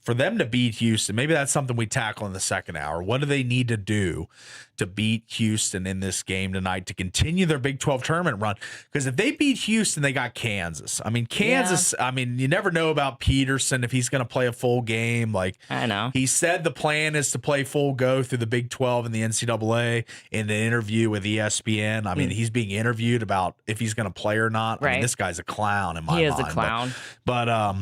for them to beat Houston, maybe that's something we tackle in the second hour. What do they need to do to beat Houston in this game tonight to continue their Big 12 tournament run? Because if they beat Houston, they got Kansas. I mean, Kansas, I mean, you never know about Peterson if he's going to play a full game. Like, I know. He said the plan is to play full go through the Big 12 and the NCAA in an interview with ESPN. I mean, he's being interviewed about if he's going to play or not. Right. I mean, this guy's a clown in my mind. He is a clown. But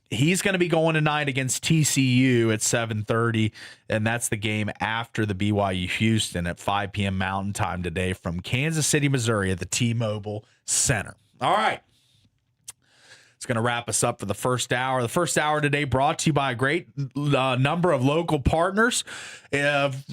he's going to be going tonight against TCU at 7:30, and that's the game after the BYU Houston at 5 p.m. Mountain Time today from Kansas City, Missouri at the T-Mobile Center. All right. It's going to wrap us up for the first hour. The first hour today brought to you by a great number of local partners.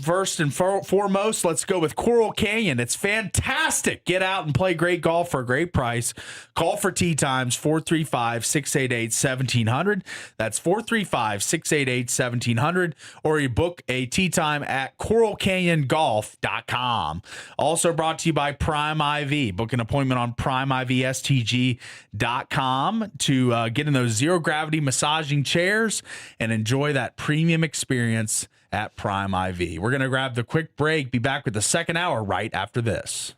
First and foremost, let's go with Coral Canyon. It's fantastic. Get out and play great golf for a great price. Call for tee times 435-688-1700. That's 435-688-1700. Or you book a tee time at coralcanyongolf.com. Also brought to you by Prime IV. Book an appointment on primeivstg.com to get in those zero gravity massaging chairs and enjoy that premium experience at Prime IV. We're going to grab the quick break, be back with the second hour right after this.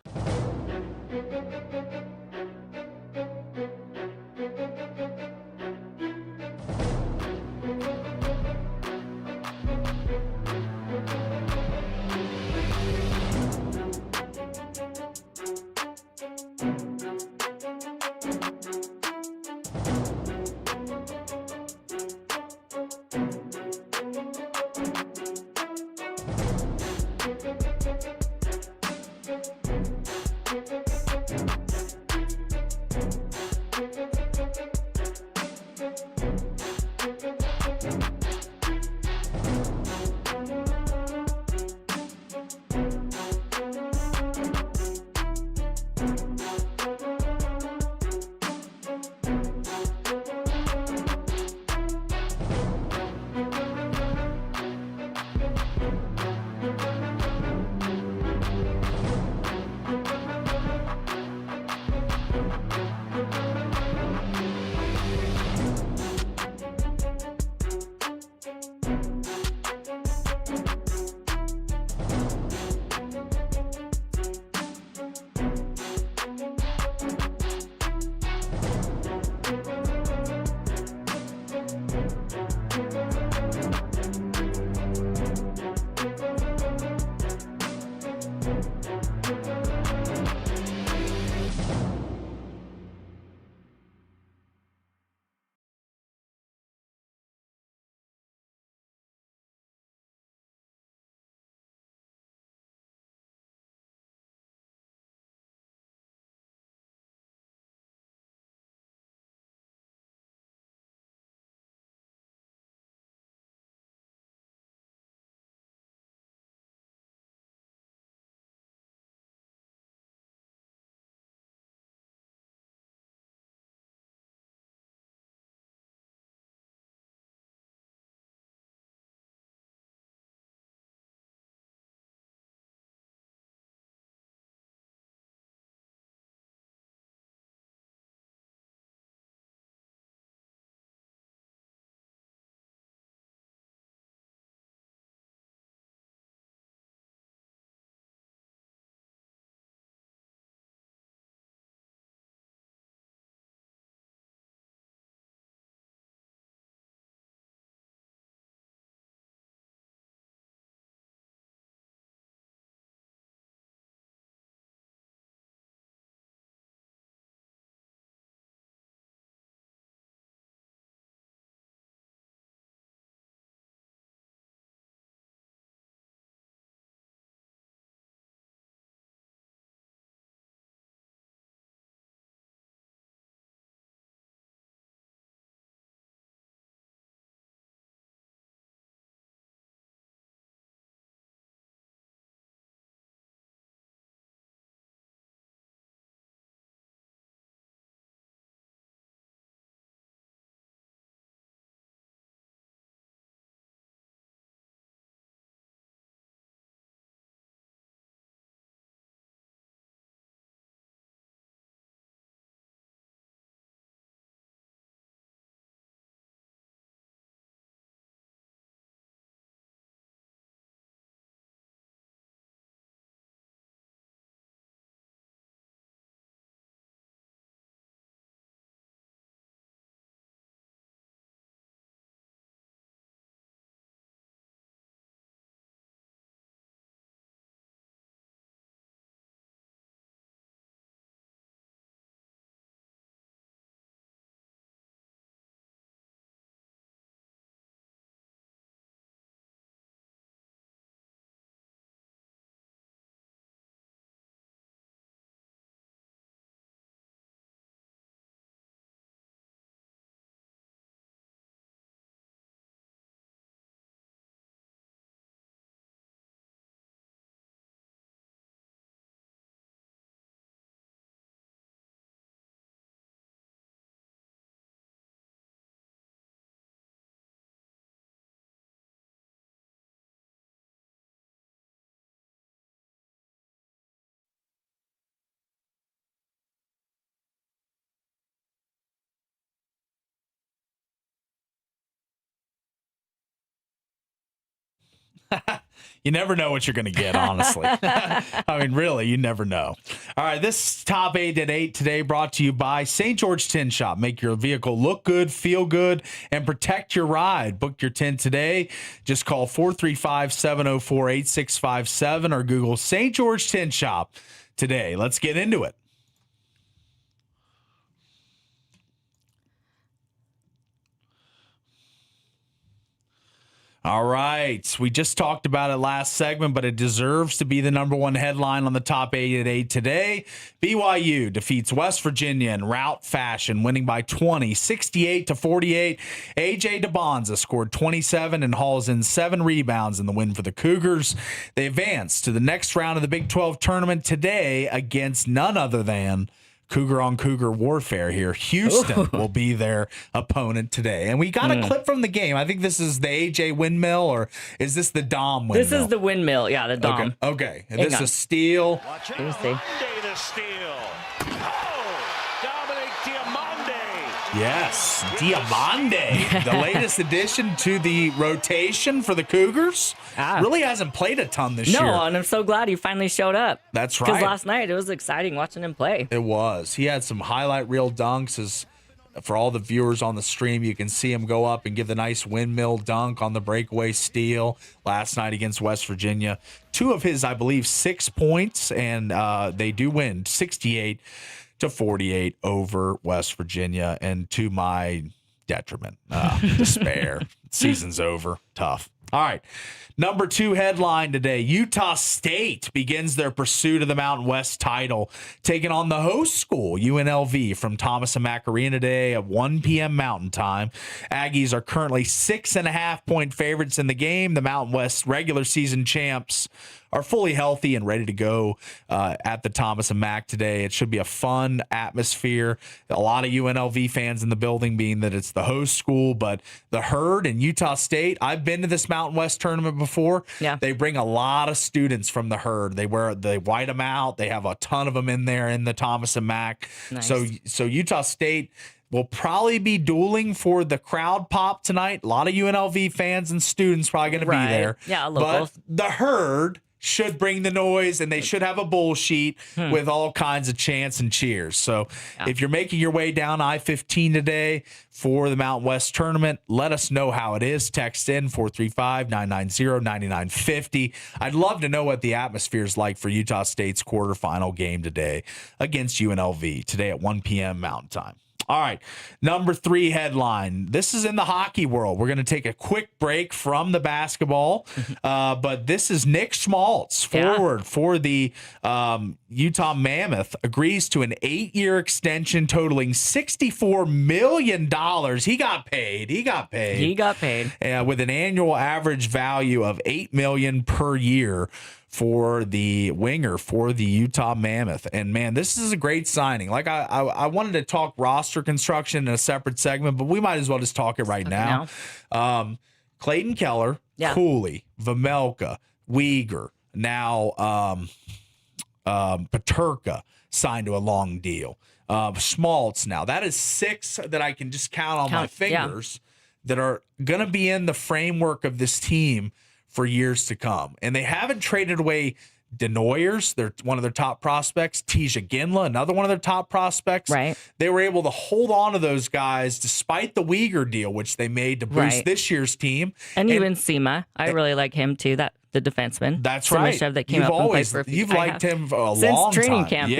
You never know what you're going to get, honestly. I mean, really, you never know. All right, this Top 8 at 8 today brought to you by St. George Tin Shop. Make your vehicle look good, feel good, and protect your ride. Book your tin today. Just call 435-704-8657 or Google St. George Tin Shop today. Let's get into it. All right. We just talked about it last segment, but it deserves to be the number one headline on the Top 8 at 8 today. BYU defeats West Virginia in rout fashion, winning by 20, 68-48. A.J. DeBonza scored 27 and hauls in 7 rebounds in the win for the Cougars. They advance to the next round of the Big 12 tournament today against none other than Cougar on Cougar warfare here. Houston will be their opponent today. And we got a clip from the game. I think this is the AJ windmill, or is this the Dom windmill? This is the windmill. Yeah, the Dom. Okay. And this is Steele. Watch it. Monday to steal. Oh, Dominic Diamande. Yes, Diamande, the latest addition to the rotation for the Cougars. Really hasn't played a ton this year. No, and I'm so glad he finally showed up. That's right. Because last night it was exciting watching him play. It was. He had some highlight reel dunks. As for all the viewers on the stream, you can see him go up and give the nice windmill dunk on the breakaway steal last night against West Virginia. 2 of his, I believe, 6 points, and they do win 68-48 over West Virginia, and to my detriment, despair. Season's over. Tough. All right. Number 2 headline today. Utah State begins their pursuit of the Mountain West title, taking on the host school, UNLV, from Thomas and Mack Arena today at 1 p.m. Mountain Time. Aggies are currently 6.5-point favorites in the game. The Mountain West regular season champs are fully healthy and ready to go at the Thomas and Mack today. It should be a fun atmosphere. A lot of UNLV fans in the building, being that it's the host school, but the Herd and Utah State, I've been to this Mountain West tournament before. Yeah. They bring a lot of students from the Herd. They white them out. They have a ton of them in there in the Thomas and Mack. Nice. So Utah State will probably be dueling for the crowd pop tonight. A lot of UNLV fans and students probably going to be there. Yeah, locals. But the Herd should bring the noise, and they should have a bull sheet with all kinds of chants and cheers. So if you're making your way down I-15 today for the Mountain West tournament, let us know how it is. Text in 435-990-9950. I'd love to know what the atmosphere is like for Utah State's quarterfinal game today against UNLV today at 1 p.m. Mountain Time. All right, number 3 headline. This is in the hockey world. We're going to take a quick break from the basketball, but this is Nick Schmaltz, forward for the Utah Mammoth, agrees to an 8-year extension totaling $64 million. He got paid. With an annual average value of $8 million per year for the winger for the Utah Mammoth. And man, this is a great signing. Like I wanted to talk roster construction in a separate segment, but we might as well just talk it right now. Clayton Keller, Cooley, Vamelka, Uyghur, now Paterka signed to a long deal. Schmaltz now. That is 6 that I can just count on my fingers that are going to be in the framework of this team for years to come. And they haven't traded away Denoyers. They're one of their top prospects. Tisha Ginla, another one of their top prospects. Right. They were able to hold on to those guys despite the Uyghur deal, which they made to boost this year's team. And even Sema. I really like him too, the defenseman. That's right. That came up and played for You've liked him for a long time. Since training camp,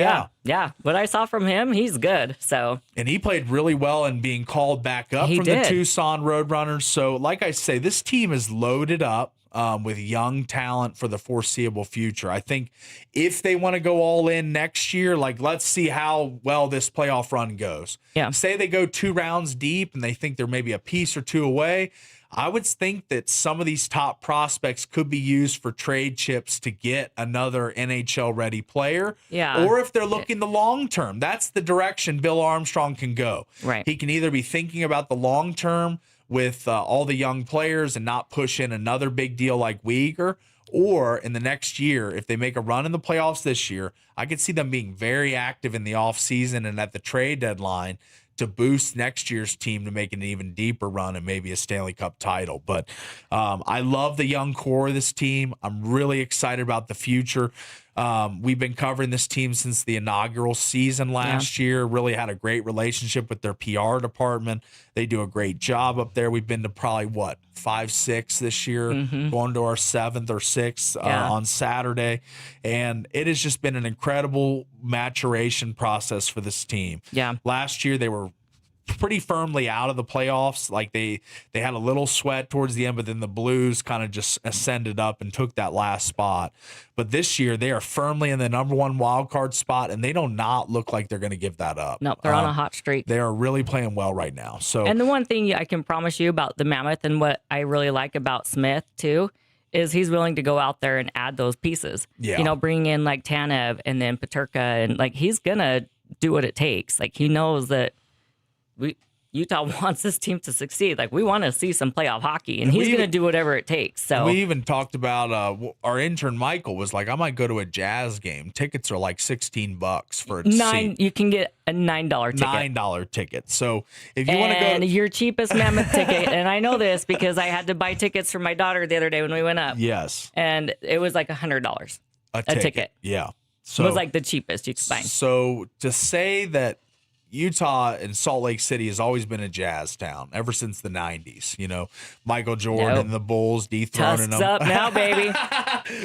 yeah. What I saw from him, he's good. So, and he played really well in being called back up from the Tucson Roadrunners. So, like I say, this team is loaded up with young talent for the foreseeable future. I think if they want to go all in next year, like let's see how well this playoff run goes. Yeah. Say they go 2 rounds deep and they think they're maybe a piece or 2 away. I would think that some of these top prospects could be used for trade chips to get another NHL ready player. Yeah. Or if they're looking the long term, that's the direction Bill Armstrong can go. Right. He can either be thinking about the long term with all the young players and not push in another big deal like Uyghur, or in the next year, if they make a run in the playoffs this year, I could see them being very active in the offseason and at the trade deadline to boost next year's team to make an even deeper run and maybe a Stanley Cup title. But I love the young core of this team. I'm really excited about the future. We've been covering this team since the inaugural season last year. Really had a great relationship with their PR department. They do a great job up there. We've been to probably 5, 6 this year, going to our 7th or 6th on Saturday. And it has just been an incredible maturation process for this team. Yeah. Last year, they were pretty firmly out of the playoffs. Like they had a little sweat towards the end, but then the Blues kind of just ascended up and took that last spot. But this year they are firmly in the number 1 wild card spot, and they do not look like they're going to give that up. No, they're on a hot streak. They are really playing well right now. So, and the one thing I can promise you about the Mammoth, and what I really like about Smith too, is he's willing to go out there and add those pieces. Yeah. You know, bringing in like Tanev and then Peterka, and like he's gonna do what it takes. Like he knows that Utah wants this team to succeed. Like we want to see some playoff hockey, and he's going to do whatever it takes. So we even talked about our intern Michael was like, I might go to a Jazz game. Tickets are like $16 for a seat. You can get a $9 ticket. $9 ticket. So if you want to go, and your cheapest Mammoth ticket, and I know this because I had to buy tickets for my daughter the other day when we went up. Yes, and it was like $100 a ticket. Yeah, so it was like the cheapest you could find. So to say that Utah and Salt Lake City has always been a Jazz town ever since the 90s. You know, Michael Jordan and the Bulls dethroning Tusks them. up now, baby.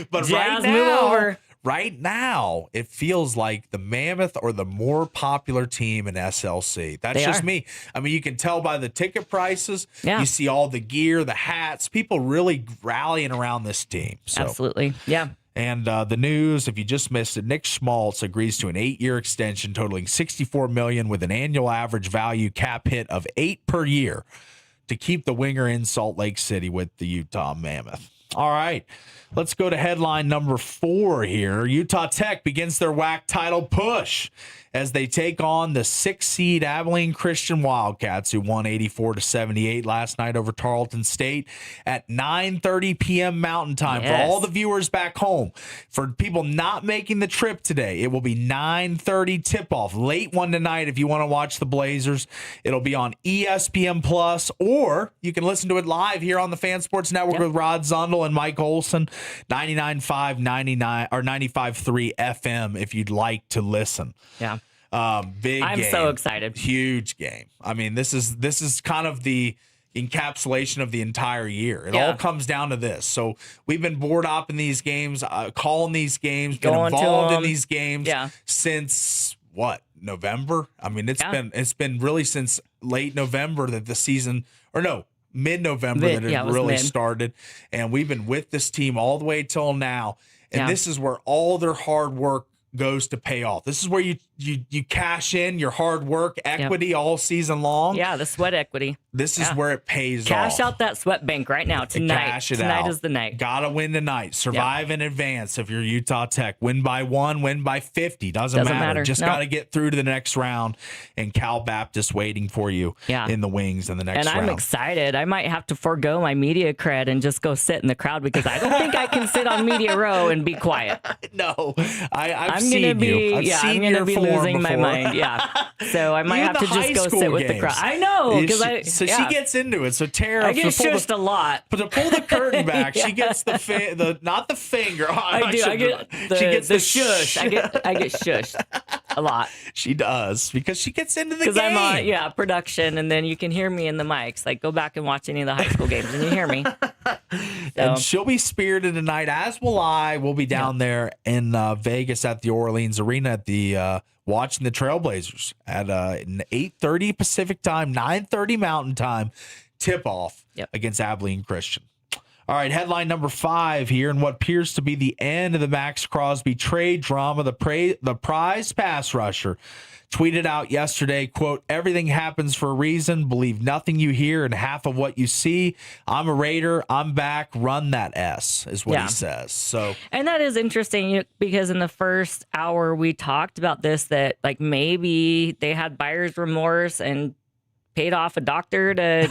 But Jazz move over. Right now, it feels like the Mammoth are the more popular team in SLC. That's just me. I mean, you can tell by the ticket prices. Yeah. You see all the gear, the hats, people really rallying around this team. So. Absolutely. Yeah. And the news, if you just missed it, Nick Schmaltz agrees to an 8-year extension totaling $64 million with an annual average value cap hit of 8 per year to keep the winger in Salt Lake City with the Utah Mammoth. All right, let's go to headline number 4 here. Utah Tech begins their WAC title push as they take on the 6-seed Abilene Christian Wildcats, who won 84-78 last night over Tarleton State at 9:30 p.m. Mountain Time. Yes. For all the viewers back home, for people not making the trip today, it will be 9:30 tip-off, late one tonight if you want to watch the Blazers. It'll be on ESPN Plus, or you can listen to it live here on the Fan Sports Network with Rod Zundel and Mike Olson, 99.5, 99 or 95.3 FM if you'd like to listen. Yeah. Big I'm game. so excited. Huge game. I mean, this is kind of the encapsulation of the entire year. It all comes down to this. So we've been board opping these games, calling these games, been involved in these games since November? I mean, it's been really since late November that the season, or no, mid-November that it really started. And we've been with this team all the way till now. And this is where all their hard work goes to pay off. This is where you cash in your hard work equity all season long. Yeah, the sweat equity. This is where it pays off. Cash out that sweat bank right now. Tonight. Cash it tonight out. is the night. Gotta win tonight. Survive in advance if you're Utah Tech. Win by 1, win by 50. Doesn't matter. Just gotta get through to the next round, and Cal Baptist waiting for you in the wings in the next round. And I'm excited. I might have to forego my media cred and just go sit in the crowd because I don't think I can sit on media row and be quiet. No, I've seen you. I'm gonna be losing my mind. Yeah, so I might have to just go sit with the crowd. I know because she gets into it. So Tara, I get shushed a lot. But to pull the curtain back, she gets the not the finger. I get the shush. I get shushed a lot. She does because she gets into the game. Because I'm on production, and then you can hear me in the mics. Like go back and watch any of the high school games, and you hear me. And she'll be spirited tonight, as will I. We'll be down there in Vegas at the Orleans Arena at the watching the Trailblazers at 8:30 Pacific time, 9:30 Mountain time, tip-off against Abilene Christian. All right, headline number 5 here, and what appears to be the end of the Max Crosby trade drama. The prize pass rusher tweeted out yesterday, quote, "Everything happens for a reason. Believe nothing you hear and half of what you see. I'm a Raider. I'm back. Run that S," is what he says. So, and that is interesting because in the first hour we talked about this, that like maybe they had buyer's remorse and paid off a doctor to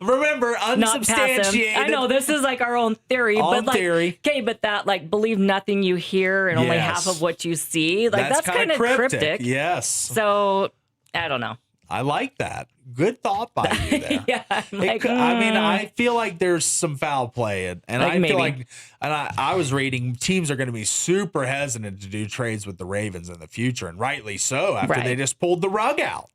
remember unsubstantiated. I know this is like our own theory, okay, but that like believe nothing you hear and only half of what you see. Like that's kind of cryptic. Yes. So I don't know. I like that. Good thought by you there. Yeah, I mean, I feel like there's some foul play, and I feel like, and I was reading teams are going to be super hesitant to do trades with the Ravens in the future, and rightly so after they just pulled the rug out.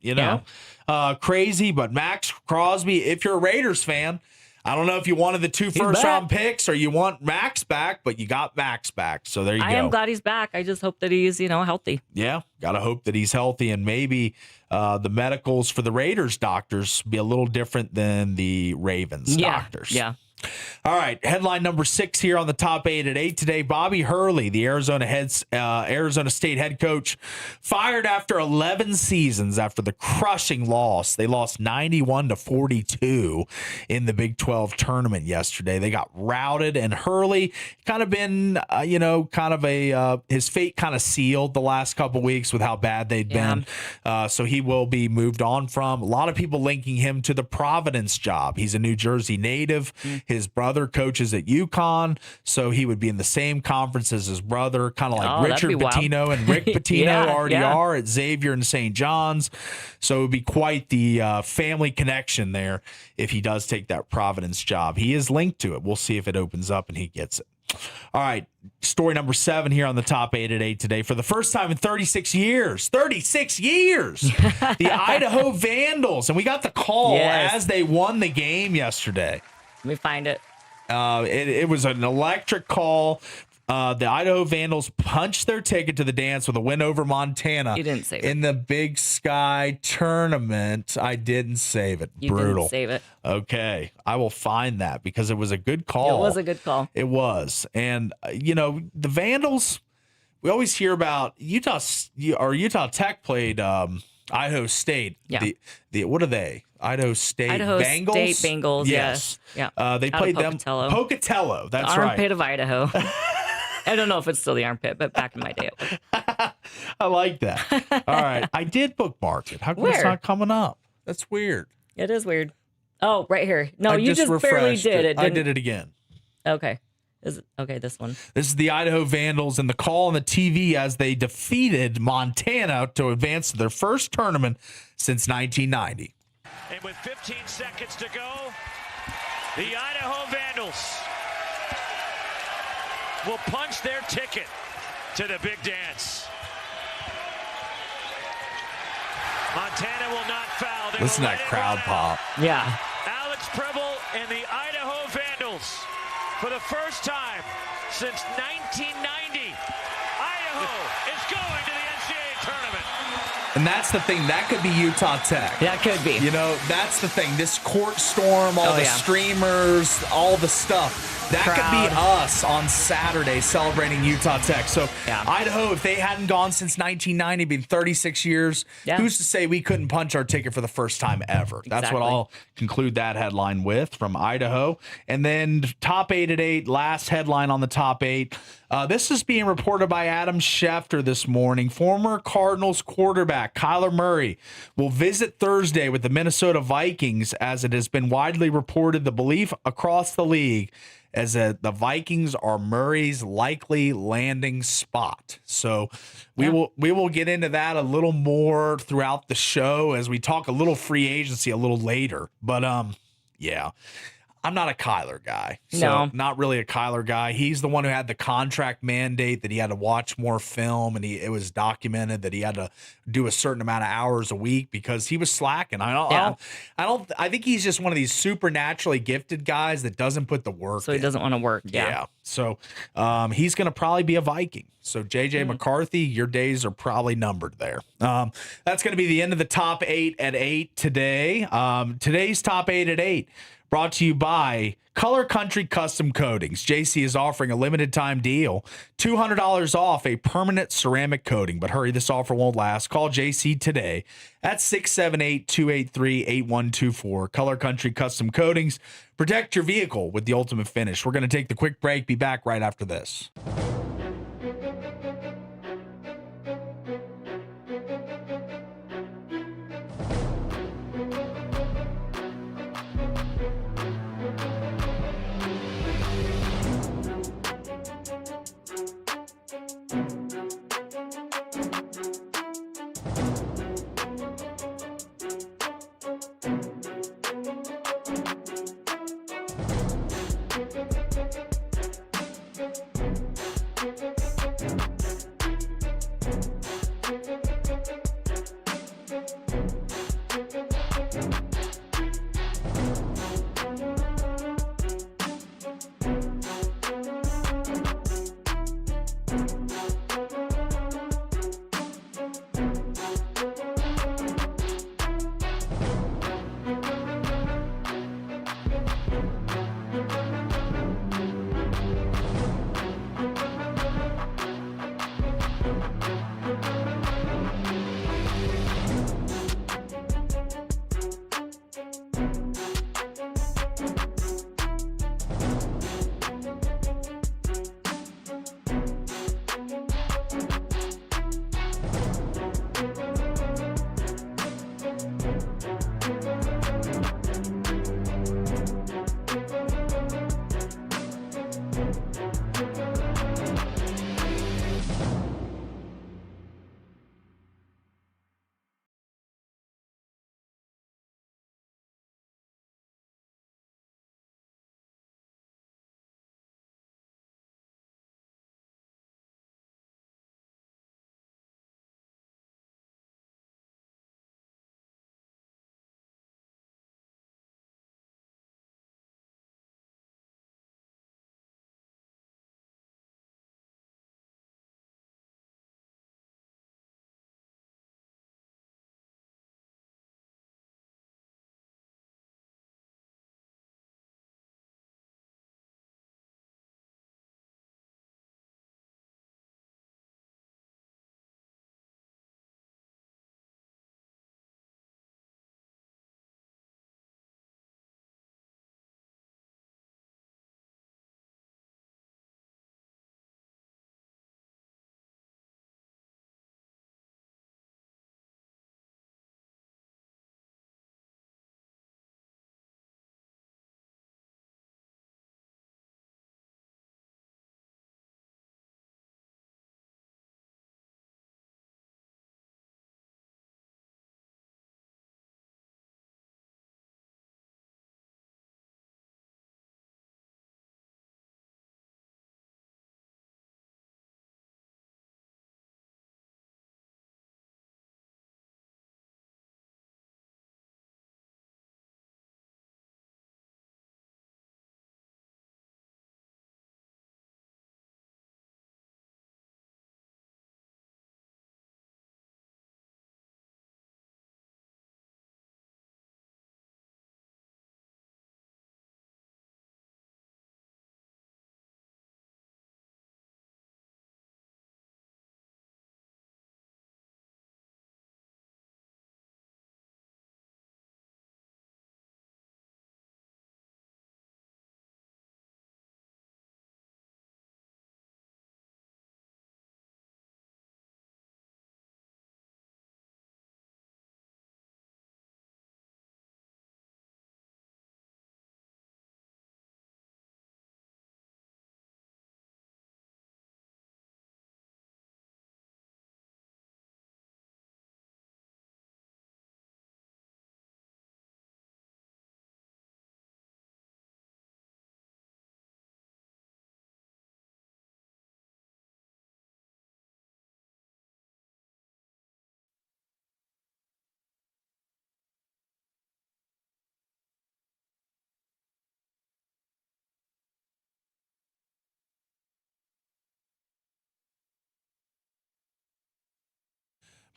Crazy, but Max Crosby, if you're a Raiders fan, I don't know if you wanted the 2 first-round picks or you want Max back, but you got Max back. So there you go. I am glad he's back. I just hope that he's, healthy. Yeah, got to hope that he's healthy, and maybe the medicals for the Raiders doctors be a little different than the Ravens doctors. Yeah. All right, headline number 6 here on the top 8 at 8 today. Bobby Hurley, the Arizona State head coach, fired after 11 seasons after the crushing loss. They lost 91-42 in the Big 12 tournament yesterday. They got routed, and Hurley kind of been, his fate kind of sealed the last couple weeks with how bad they'd been. So he will be moved on from. A lot of people linking him to the Providence job. He's a New Jersey native. His brother coaches at UConn, so he would be in the same conference as his brother, kind of like Richard Pitino and Rick Pitino already are at Xavier and St. John's. So it would be quite the family connection there if he does take that Providence job. He is linked to it. We'll see if it opens up and he gets it. All right, story number 7 here on the top 8 at 8 today. For the first time in 36 years, the Idaho Vandals, and we got the call as they won the game yesterday. Let me find it. It was an electric call. The Idaho Vandals punched their ticket to the dance with a win over Montana. You didn't save it. In the Big Sky tournament. I didn't save it. You Brutal. didn't save it. Okay. I will find that because it was a good call. It was a good call. It was. And, the Vandals, we always hear about Utah Tech played Idaho State. Yeah. What are they? Idaho State Bengals? State Bengals, yes. Yeah. They played them. Pocatello. That's right. Armpit of Idaho. I don't know if it's still the armpit, but back in my day it was. I like that. All right. I did bookmark it. How come it's not coming up? That's weird. It is weird. Oh, right here. No, I you just barely did it. I did it again. Okay. This one. This is the Idaho Vandals and the call on the TV as they defeated Montana to advance to their first tournament since 1990. And with 15 seconds to go, the Idaho Vandals will punch their ticket to the big dance. Montana will not foul. Listen to that crowd pop. Yeah. Alex Preble and the Idaho Vandals, for the first time since 1990, Idaho is going to the NCAA tournament. And that's the thing. That could be Utah Tech. That could be. That's the thing. This court storm, all the streamers, all the stuff. That could be us on Saturday celebrating Utah Tech. So Idaho, if they hadn't gone since 1990, been 36 years, who's to say we couldn't punch our ticket for the first time ever? That's what I'll conclude that headline with from Idaho. And then top 8 at 8, last headline on the top 8. This is being reported by Adam Schefter this morning. Former Cardinals quarterback Kyler Murray will visit Thursday with the Minnesota Vikings, as it has been widely reported the belief across the league as the Vikings are Murray's likely landing spot. So we will get into that a little more throughout the show as we talk a little free agency a little later. But I'm not a Kyler guy. So not really a Kyler guy. He's the one who had the contract mandate that he had to watch more film, and it was documented that he had to do a certain amount of hours a week because he was slacking. I think he's just one of these supernaturally gifted guys that doesn't put the work in. He doesn't want to work. Yeah. So he's going to probably be a Viking. So JJ McCarthy, your days are probably numbered there. That's going to be the end of the top 8 at 8 today. Today's top 8 at 8. Brought to you by Color Country Custom Coatings. JC is offering a limited time deal, $200 off a permanent ceramic coating. But hurry, this offer won't last. Call JC today at 678-283-8124. Color Country Custom Coatings. Protect your vehicle with the ultimate finish. We're going to take the quick break. Be back right after this.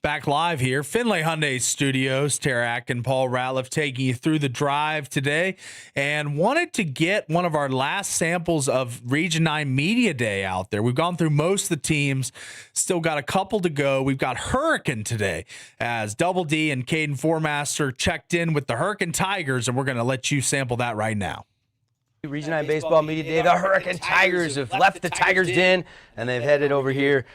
Back live here, Finlay Hyundai Studios. Tara Atkin, Paul Ratliff taking you through the drive today, and wanted to get one of our last samples of Region 9 Media Day out there. We've gone through most of the teams, still got a couple to go. We've got Hurricane today as Double D and Caden Formaster checked in with the Hurricane Tigers, and we're going to let you sample that right now. Region 9 Baseball Media Day. The Hurricane Tigers have left the Tigers Den, and they've headed over here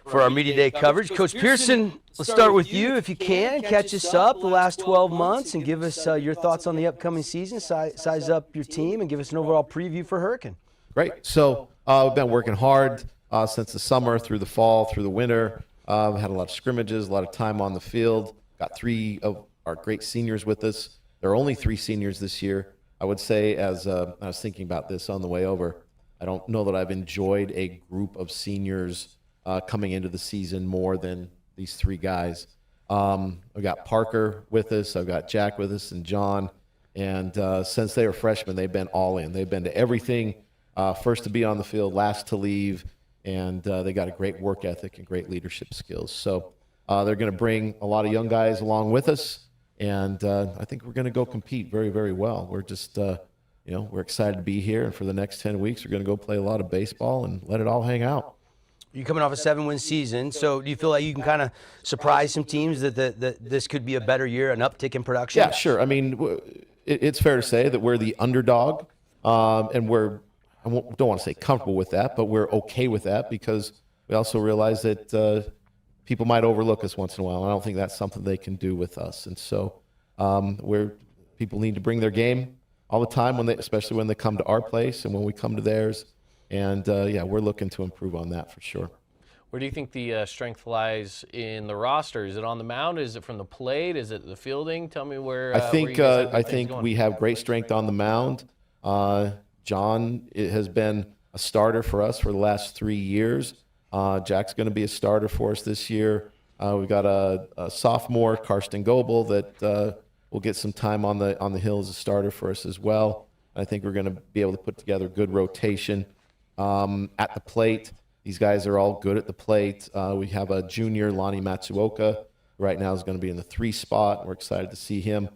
for our Media Day coverage. Coach Pearson, let's start with you if you can. Catch us up the last 12 months and give us your thoughts on the upcoming season, size up your team, and give us an overall preview for Hurricane. Great. So we've been working hard since the summer, through the fall, through the winter. Had a lot of scrimmages, a lot of time on the field. Got 3 of our great seniors with us. There are only 3 seniors this year. I would say, as I was thinking about this on the way over, I don't know that I've enjoyed a group of seniors coming into the season more than these 3 guys. I've got Parker with us, I've got Jack with us, and John. And since they were freshmen, they've been all in. They've been to everything, first to be on the field, last to leave, and they got a great work ethic and great leadership skills. So they're going to bring a lot of young guys along with us, and I think we're going to go compete very, very well. We're just, we're excited to be here, and for the next 10 weeks, we're going to go play a lot of baseball and let it all hang out. You're coming off a 7-win season, so do you feel like you can kind of surprise some teams that this could be a better year, an uptick in production? Yeah, sure. I mean, it's fair to say that we're the underdog, and don't want to say comfortable with that, but we're okay with that because we also realize that people might overlook us once in a while. I don't think that's something they can do with us. And so people need to bring their game all the time, especially when they come to our place and when we come to theirs. And, we're looking to improve on that for sure. Where do you think the strength lies in the roster? Is it on the mound? Is it from the plate? Is it the fielding? Tell me where. I think we have great strength on the mound. John has been a starter for us for the last 3 years. Jack's going to be a starter for us this year. We've got a sophomore, Karsten Goebel, that will get some time on the hill as a starter for us as well. I think we're going to be able to put together good rotation. At the plate, these guys are all good at the plate. We have a junior, Lonnie Matsuoka, right now is going to be in the 3 spot. We're excited to see him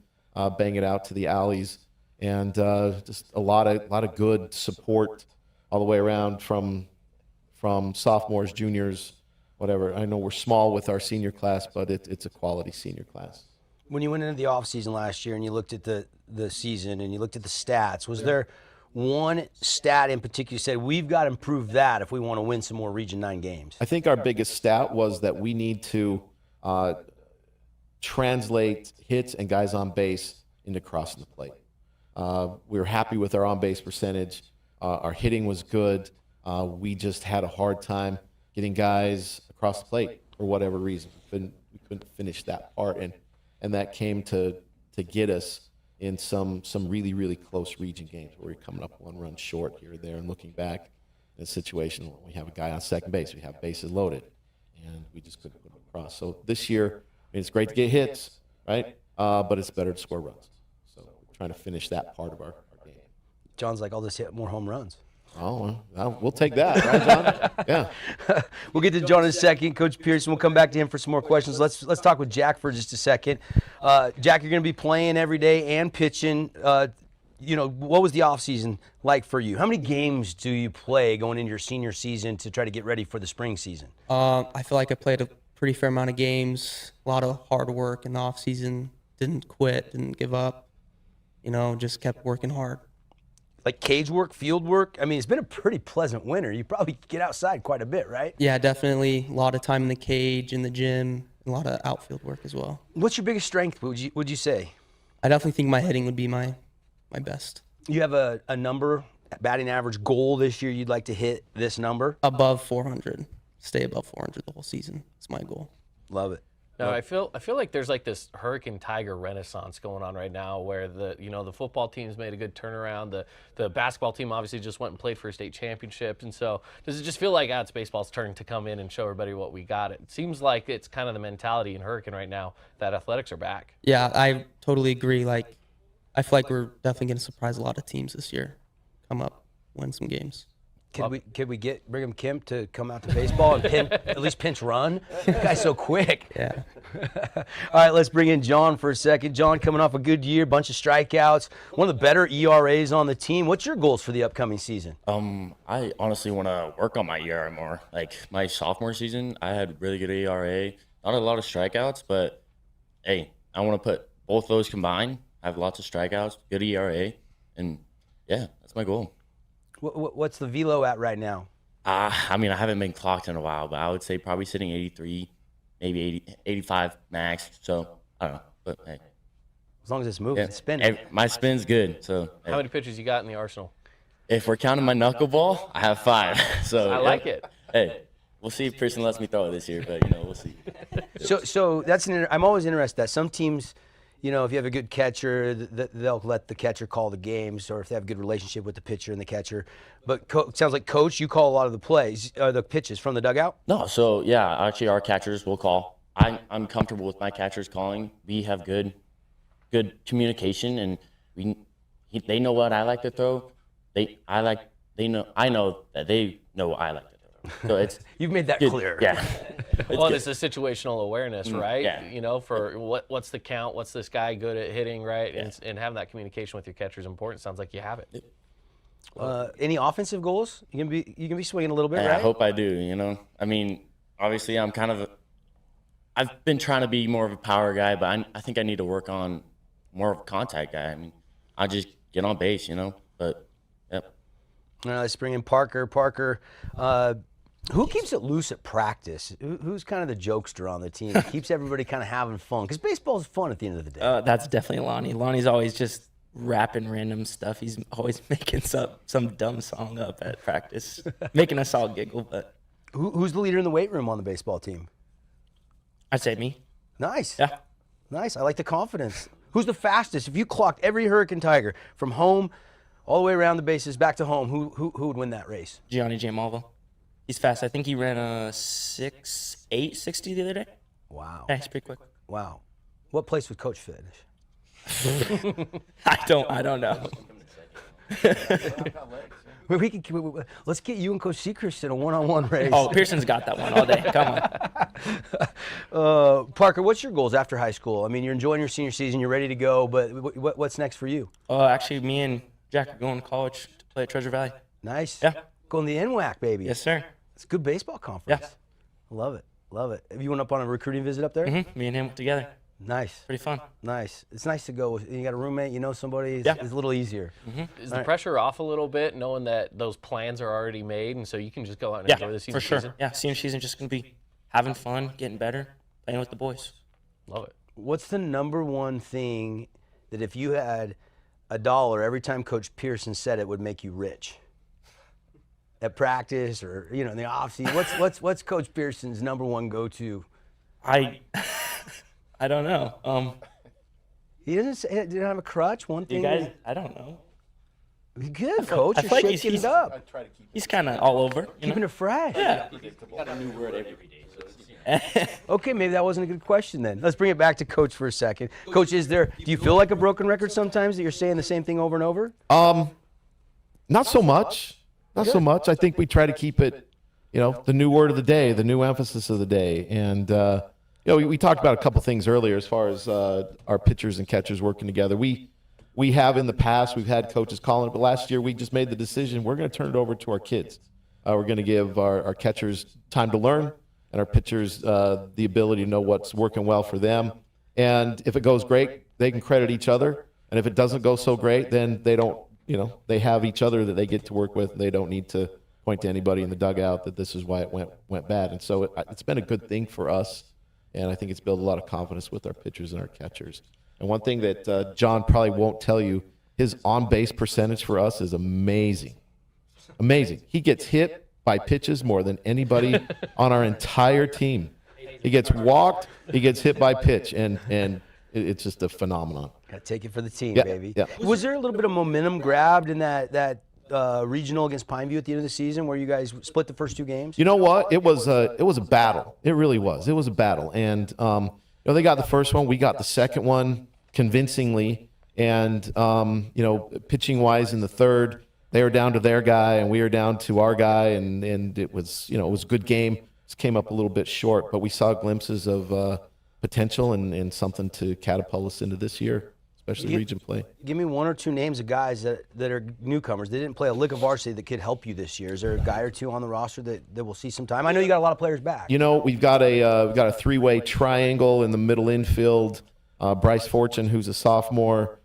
bang it out to the alleys, and just a lot of good support all the way around from sophomores, juniors, whatever. I know we're small with our senior class, but it's a quality senior class. When you went into the offseason last year and you looked at the season and you looked at the stats, was there one stat in particular you said, we've got to improve that if we want to win some more Region 9 games? I think our biggest stat was that we need to translate hits and guys on base into crossing the plate. We were happy with our on-base percentage. Our hitting was good. We just had a hard time getting guys across the plate for whatever reason. We couldn't finish that part, and that came to get us in some really, really close region games where we're coming up 1 run short here or there, and looking back in a situation where we have a guy on second base, we have bases loaded, and we just couldn't put him across. So this year, it's great to get hits, right? But it's better to score runs. So we're trying to finish that part of our game. John's like, I'll just hit more home runs. Oh, well, we'll take that, right, John? Yeah. We'll get to John in a second. Coach Pearson, we'll come back to him for some more questions. Let's talk with Jack for just a second. Jack, you're going to be playing every day and pitching. What was the offseason like for you? How many games do you play going into your senior season to try to get ready for the spring season? I feel like I played a pretty fair amount of games, a lot of hard work in the offseason. Didn't quit, didn't give up. Just kept working hard. Like cage work, field work? I mean, it's been a pretty pleasant winter. You probably get outside quite a bit, right? Yeah, definitely. A lot of time in the cage, in the gym, a lot of outfield work as well. What's your biggest strength, would you say? I definitely think my hitting would be my best. You have a number, batting average goal this year you'd like to hit this number? Above 400. Stay above 400 the whole season. It's my goal. Love it. No, I feel like there's like this Hurricane Tiger renaissance going on right now, where the football team's made a good turnaround. The basketball team obviously just went and played for a state championship, and so does it just feel like it's baseball's turn to come in and show everybody what we got? It seems like it's kind of the mentality in Hurricane right now that athletics are back. Yeah, I totally agree. Like, I feel like we're definitely going to surprise a lot of teams this year. Come up, win some games. Could we get Brigham Kemp to come out to baseball and at least pinch run? That guy's so quick. Yeah. All right, let's bring in John for a second. John, coming off a good year, bunch of strikeouts, one of the better ERAs on the team. What's your goals for the upcoming season? I honestly want to work on my ERA more. Like my sophomore season, I had really good ERA, not a lot of strikeouts, but hey, I want to put both those combined. I have lots of strikeouts, good ERA, and yeah, that's my goal. What's the velo at right now? I mean, I haven't been clocked in a while, but I would say probably sitting 83, maybe 80, 85 max. So I don't know, but hey. As long as it's moving, it's spinning. My spin's good. So How many pitches you got in the arsenal? if we're counting my knuckleball, I have 5. So I like it. Hey, we'll see if Pearson lets me throw it this year, but we'll see. So that's I'm always interested that some teams, if you have a good catcher, they'll let the catcher call the games, or if they have a good relationship with the pitcher and the catcher. But it sounds like, Coach, you call a lot of the plays, or the pitches from the dugout? No, so yeah, actually our catchers will call. I'm comfortable with my catchers calling. We have good communication, and they know what I like to throw. I know that they know what I like to throw. So it's You've made that good. clear. Yeah. Well, it's a situational awareness, right? yeah. For what's the count, what's this guy good at hitting, right? Yeah. And having that communication with your catcher is important. Sounds like you have it. Any offensive goals? You can be swinging a little bit, Hey, right? I hope I do. I mean, obviously I've been trying to be more of a power guy, but I think I need to work on more of a contact guy. I mean, I just get on base, but yep. All right, let's bring in Parker. Parker, who keeps it loose at practice? Who's kind of the jokester on the team? Keeps everybody kind of having fun? Because baseball's fun at the end of the day. That's definitely Lonnie. Lonnie's always just rapping random stuff. He's always making some dumb song up at practice, making us all giggle. But Who's the leader in the weight room on the baseball team? I'd say me. Nice. Yeah. Nice. I like the confidence. Who's the fastest? If you clocked every Hurricane Tiger from home all the way around the bases back to home, who would win that race? Gianni J. Malva. He's fast. I think he ran a 6.860 the other day. Wow. Yeah, he's pretty quick. Wow. What place would Coach finish? I don't know. Let's get you and Coach Seacrest in a one-on-one race. Oh, Pearson's got that one all day. Come on. Parker, what's your goals after high school? I mean, you're enjoying your senior season, you're ready to go, but what's next for you? Actually, me and Jack are going to college to play at Treasure Valley. Nice. Yeah. Going to the NWAC, baby. Yes, sir. It's a good baseball conference. Yeah. Love it. Love it. Have you went up on a recruiting visit up there? Mm-hmm. Me and him together. Nice. Pretty fun. Nice. It's nice to go. You got a roommate, somebody. Yeah. It's a little easier. Is the pressure off a little bit, knowing that those plans are already made, and so you can just go out and enjoy the season? For sure. Season? Yeah, senior season just going to be having fun, getting better, playing with the boys. Love it. What's the number one thing that if you had $1 every time Coach Pearson said it would make you rich? At practice or in the off season, what's Coach Pearson's number one go-to? I don't know. He didn't have a crutch. One thing. You guys, I don't know. Good, Coach. I You're feel like shaking it up. He's kind of all over. Keeping it fresh. Yeah. Got a new word every day. Okay, maybe that wasn't a good question then. Let's bring it back to Coach for a second. Coach, do you feel like a broken record sometimes that you're saying the same thing over and over? Not so much. Not so much. I think we try to keep it, the new word of the day, the new emphasis of the day. And, we talked about a couple things earlier as far as our pitchers and catchers working together. We have in the past, we've had coaches calling it, but last year we just made the decision we're going to turn it over to our kids. We're going to give our catchers time to learn and our pitchers the ability to know what's working well for them. And if it goes great, they can credit each other. And if it doesn't go so great, then they don't, they have each other that they get to work with. And they don't need to point to anybody in the dugout that this is why it went bad. And so it's been a good thing for us. And I think it's built a lot of confidence with our pitchers and our catchers. And one thing that John probably won't tell you, his on-base percentage for us is amazing. Amazing. He gets hit by pitches more than anybody on our entire team. He gets walked, he gets hit by pitch, and it's just a phenomenon. Got to take it for the team, Yeah, baby. yeah. Was there a little bit of momentum grabbed in that regional against Pineview at the end of the season where you guys split the first 2 games? You know what? It was a battle. It really was. It was a battle. And they got the first one. We got the second one convincingly. And pitching wise in the third, they were down to their guy and we were down to our guy, and it was, it was a good game. Just came up a little bit short, but we saw glimpses of potential and something to catapult us into this year, especially region play. Give me one or two names of guys that are newcomers. They didn't play a lick of varsity that could help you this year. Is there a guy or two on the roster that we'll see some time? I know you got a lot of players back. We've got a three-way triangle in the middle infield. Bryce Fortune, who's a sophomore.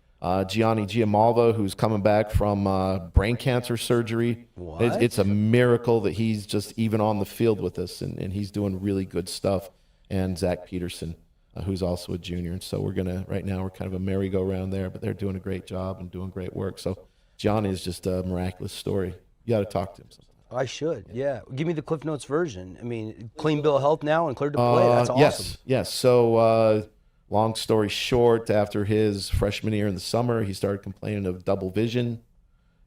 Gianni Giamalva, who's coming back from brain cancer surgery. What? It's a miracle that he's just even on the field with us, and he's doing really good stuff. And Zach Peterson, who's also a junior. And so right now we're kind of a merry-go-round there, but they're doing a great job and doing great work. So Gianni is just a miraculous story. You got to talk to him sometime. I should, yeah. Give me the Cliff Notes version. I mean, clean bill of health now and cleared to play. That's awesome. Yes. So long story short, after his freshman year in the summer, he started complaining of double vision,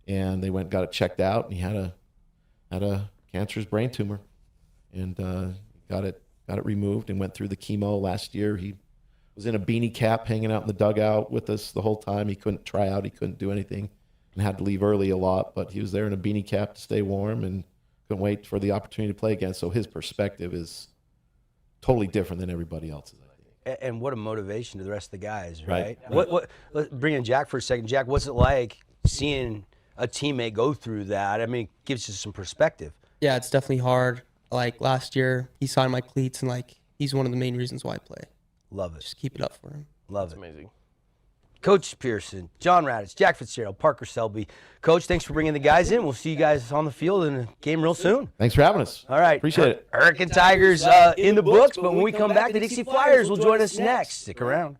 and they went and got it checked out, and he had a cancerous brain tumor, and got it removed and went through the chemo last year. He was in a beanie cap hanging out in the dugout with us the whole time. He couldn't try out. He couldn't do anything and had to leave early a lot, but he was there in a beanie cap to stay warm and couldn't wait for the opportunity to play again. So his perspective is totally different than everybody else's. And what a motivation to the rest of the guys, right? What? Let's bring in Jack for a second. Jack, what's it like seeing a teammate go through that? I mean, it gives you some perspective. Yeah, it's definitely hard. Like last year, he signed my cleats, and he's one of the main reasons why I play. Love it. Just keep it up for him. Love That's it. amazing. Coach Pearson, John Radich, Jack Fitzgerald, Parker Selby. Coach, thanks for bringing the guys in. We'll see you guys on the field in a game real soon. Thanks for having us. All right. Appreciate it. Hurricane Tigers in the books, but when we come back, the Dixie Flyers will join us next. Stick around.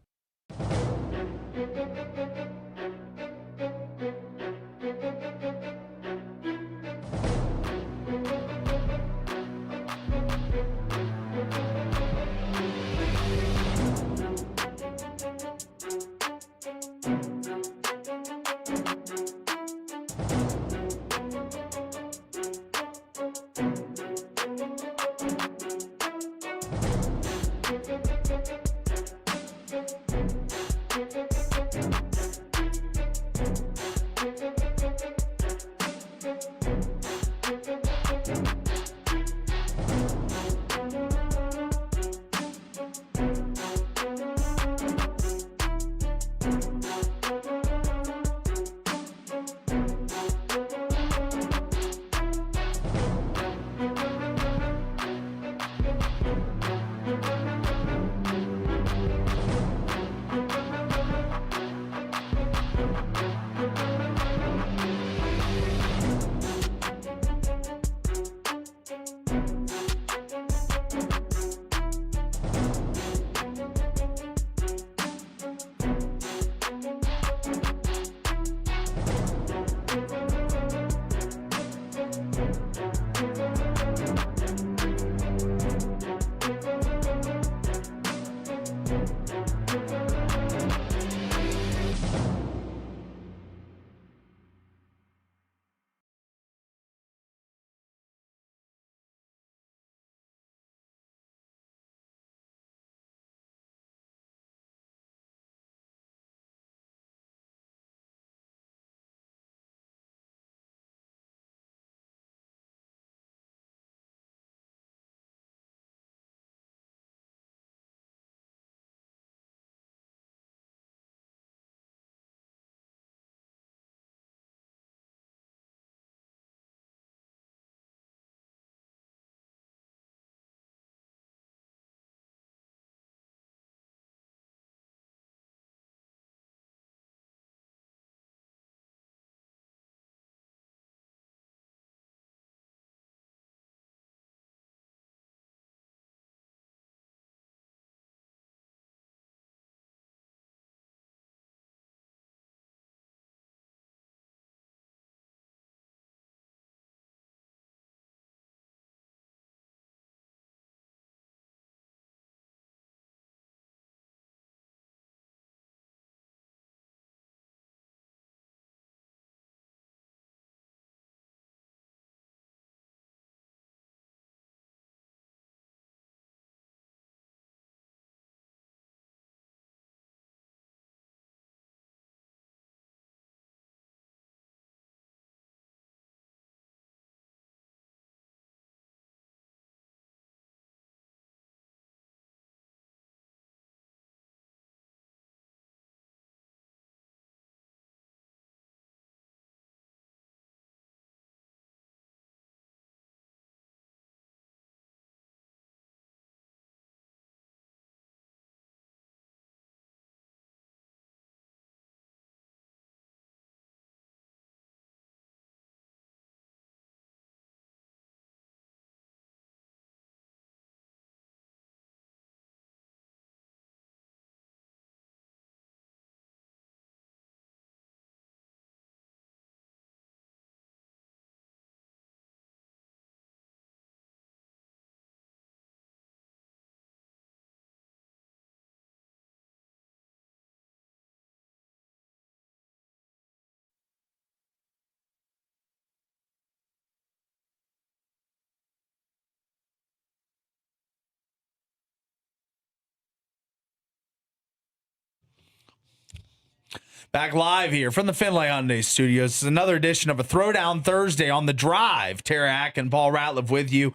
Back live here from the Finlay Hyundai Studios. This is another edition of a Throwdown Thursday on the Drive. Tara Atkin, Paul Ratliff with you.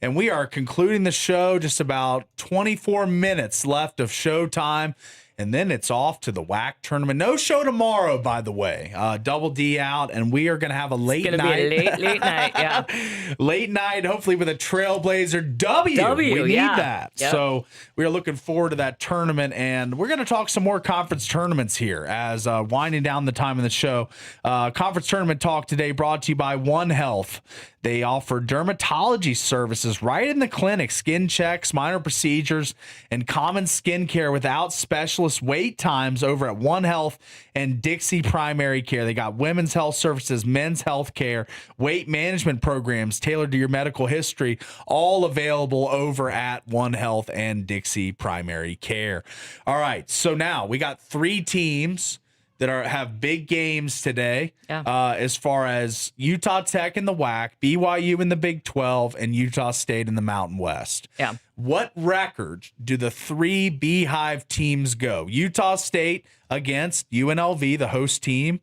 And we are concluding the show. Just about 24 minutes left of showtime. And then it's off to the WAC tournament. No show tomorrow, by the way. Double D out, and we are going to have a late night. It's going to be a late night, yeah. Late night, hopefully with a Trailblazer W. We need that. Yep. So we are looking forward to that tournament, and we're going to talk some more conference tournaments here as winding down the time of the show. Conference tournament talk today brought to you by One Health. They offer dermatology services right in the clinic, skin checks, minor procedures, and common skin care without specialist wait times over at One Health and Dixie Primary Care. They got women's health services, men's health care, weight management programs tailored to your medical history, all available over at One Health and Dixie Primary Care. All right, so now we got 3 teams that have big games today, as far as Utah Tech in the WAC, BYU in the Big 12, and Utah State in the Mountain West. Yeah. What record do the 3 Beehive teams go? Utah State against UNLV, the host team,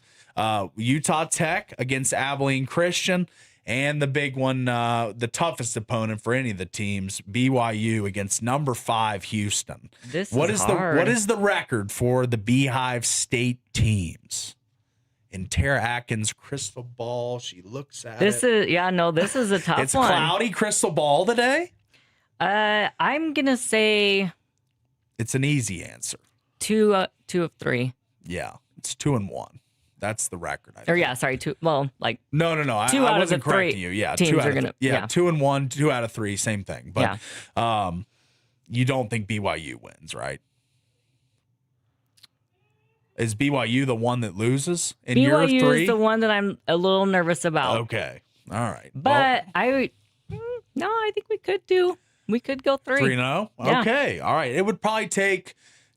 Utah Tech against Abilene Christian, and the big one, the toughest opponent for any of the teams, BYU against number 5 Houston. What is the record for the Beehive State teams? In Tara Atkins' crystal ball, she looks at this it. This is a tough one. It's cloudy crystal ball today. I'm gonna say it's an easy answer. 2 of 3. Yeah, it's 2-1. That's the record. I think. Or yeah, sorry, 2. Well, like no. 2 I out of wasn't the 3 correcting you. Yeah, teams 2 out are of gonna. 2-1, 2 out of 3, same thing. But you don't think BYU wins, right? Is BYU the one that loses in your 3? BYU is the one that I'm a little nervous about. Okay, all right. But I think we could go 3. 3-0. Yeah. Okay, all right. It would probably take.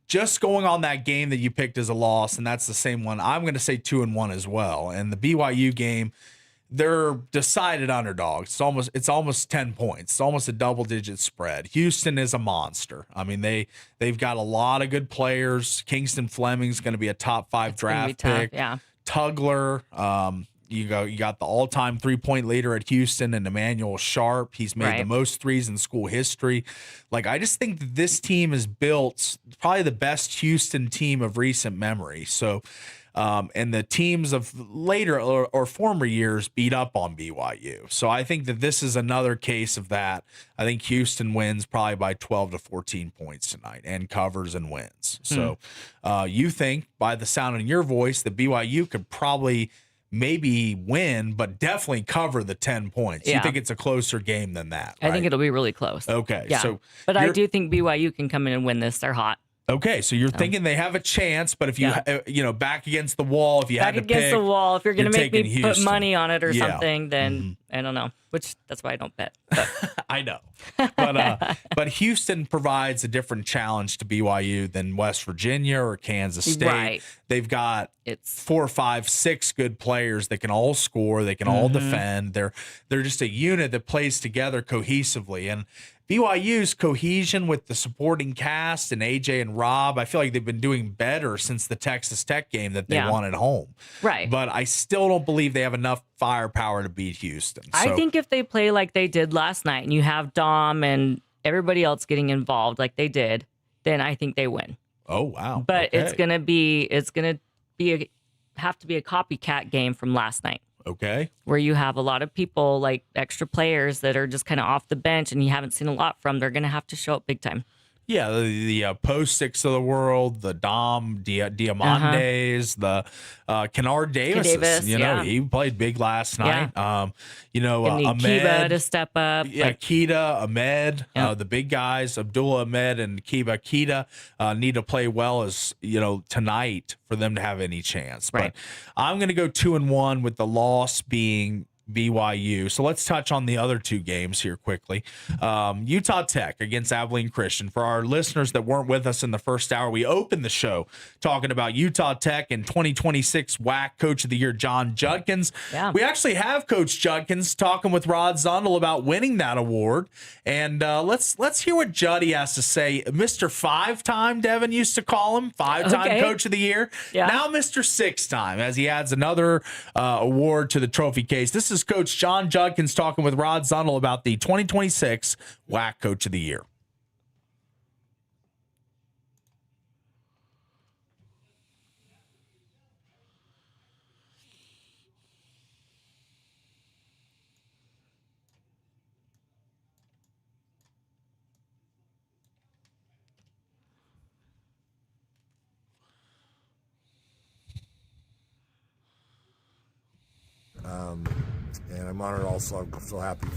Just going on that game that you picked as a loss, and that's the same one. I'm going to say 2-1 as well. And the BYU game, they're decided underdogs. It's almost 10 points. It's almost a double-digit spread. Houston is a monster. I mean, they've got a lot of good players. Kingston Fleming's going to be a top 5 draft pick. Yeah. Tugler. You got the all-time 3-point leader at Houston and Emmanuel Sharp. He's made the most threes in school history. Like, I just think that this team is built probably the best Houston team of recent memory. So, and the teams of later or former years beat up on BYU. So I think that this is another case of that. I think Houston wins probably by 12 to 14 points tonight and covers and wins. So you think, by the sound in your voice, that BYU could probably maybe win, but definitely cover the 10 points. Yeah. You think it's a closer game than that, right? I think it'll be really close. Okay. Yeah. But I do think BYU can come in and win this. They're hot. Okay, so you're thinking they have a chance, but if you back against the wall, if you had to pick, against the wall, if you're going to make me Houston. put money on it or something, then I don't know. Which that's why I don't bet. But. I know, but Houston provides a different challenge to BYU than West Virginia or Kansas State. Right. They've got 4, 5, 6 good players that can all score, they can all defend. They're just a unit that plays together cohesively, and BYU's cohesion with the supporting cast and AJ and Rob, I feel like they've been doing better since the Texas Tech game that they won at home. Right. But I still don't believe they have enough firepower to beat Houston. So, I think if they play like they did last night and you have Dom and everybody else getting involved like they did, then I think they win. Oh, wow. But it's going to have to be a copycat game from last night. Okay. Where you have a lot of people, like extra players that are just kind of off the bench and you haven't seen a lot from. They're going to have to show up big time. Yeah, the Postics of the world, the Dom Diamantes, the Kennard Davis. He played big last night. Yeah. Ahmed Kiba to step up. Yeah, Keita, Ahmed, the big guys, Abdullah Ahmed and Keita need to play well as tonight for them to have any chance. Right. But I'm going to go 2-1 with the loss being BYU. So let's touch on the other two games here quickly. Utah Tech against Abilene Christian. For our listeners that weren't with us in the first hour, we opened the show talking about Utah Tech and 2026 WAC Coach of the Year, John Judkins. Yeah. We actually have Coach Judkins talking with Rod Zundel about winning that award. And let's hear what Juddy has to say. Mr. Five-time, Devin used to call him, five-time Coach of the Year. Yeah. Now Mr. Six-time, as he adds another award to the trophy case. This is Coach John Judkins talking with Rod Zundel about the 2026 WAC Coach of the Year. And I'm honored also. I'm so happy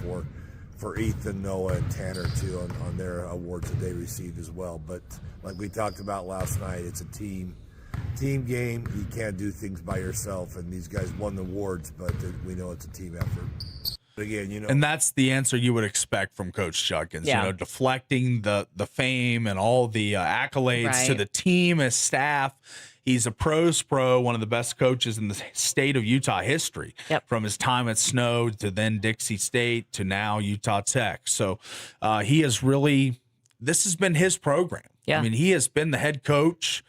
for Ethan, Noah, and Tanner too on their awards that they received as well. But like we talked about last night, it's a team game. You can't do things by yourself. And these guys won the awards, but we know it's a team effort. But again, and that's the answer you would expect from Coach Judkins. Yeah. Deflecting the fame and all the accolades to the team, his staff. He's a pro's pro, one of the best coaches in the state of Utah history. Yep. From his time at Snow to then Dixie State to now Utah Tech. So he has really, this has been his program. Yeah. I mean, he has been the head coach,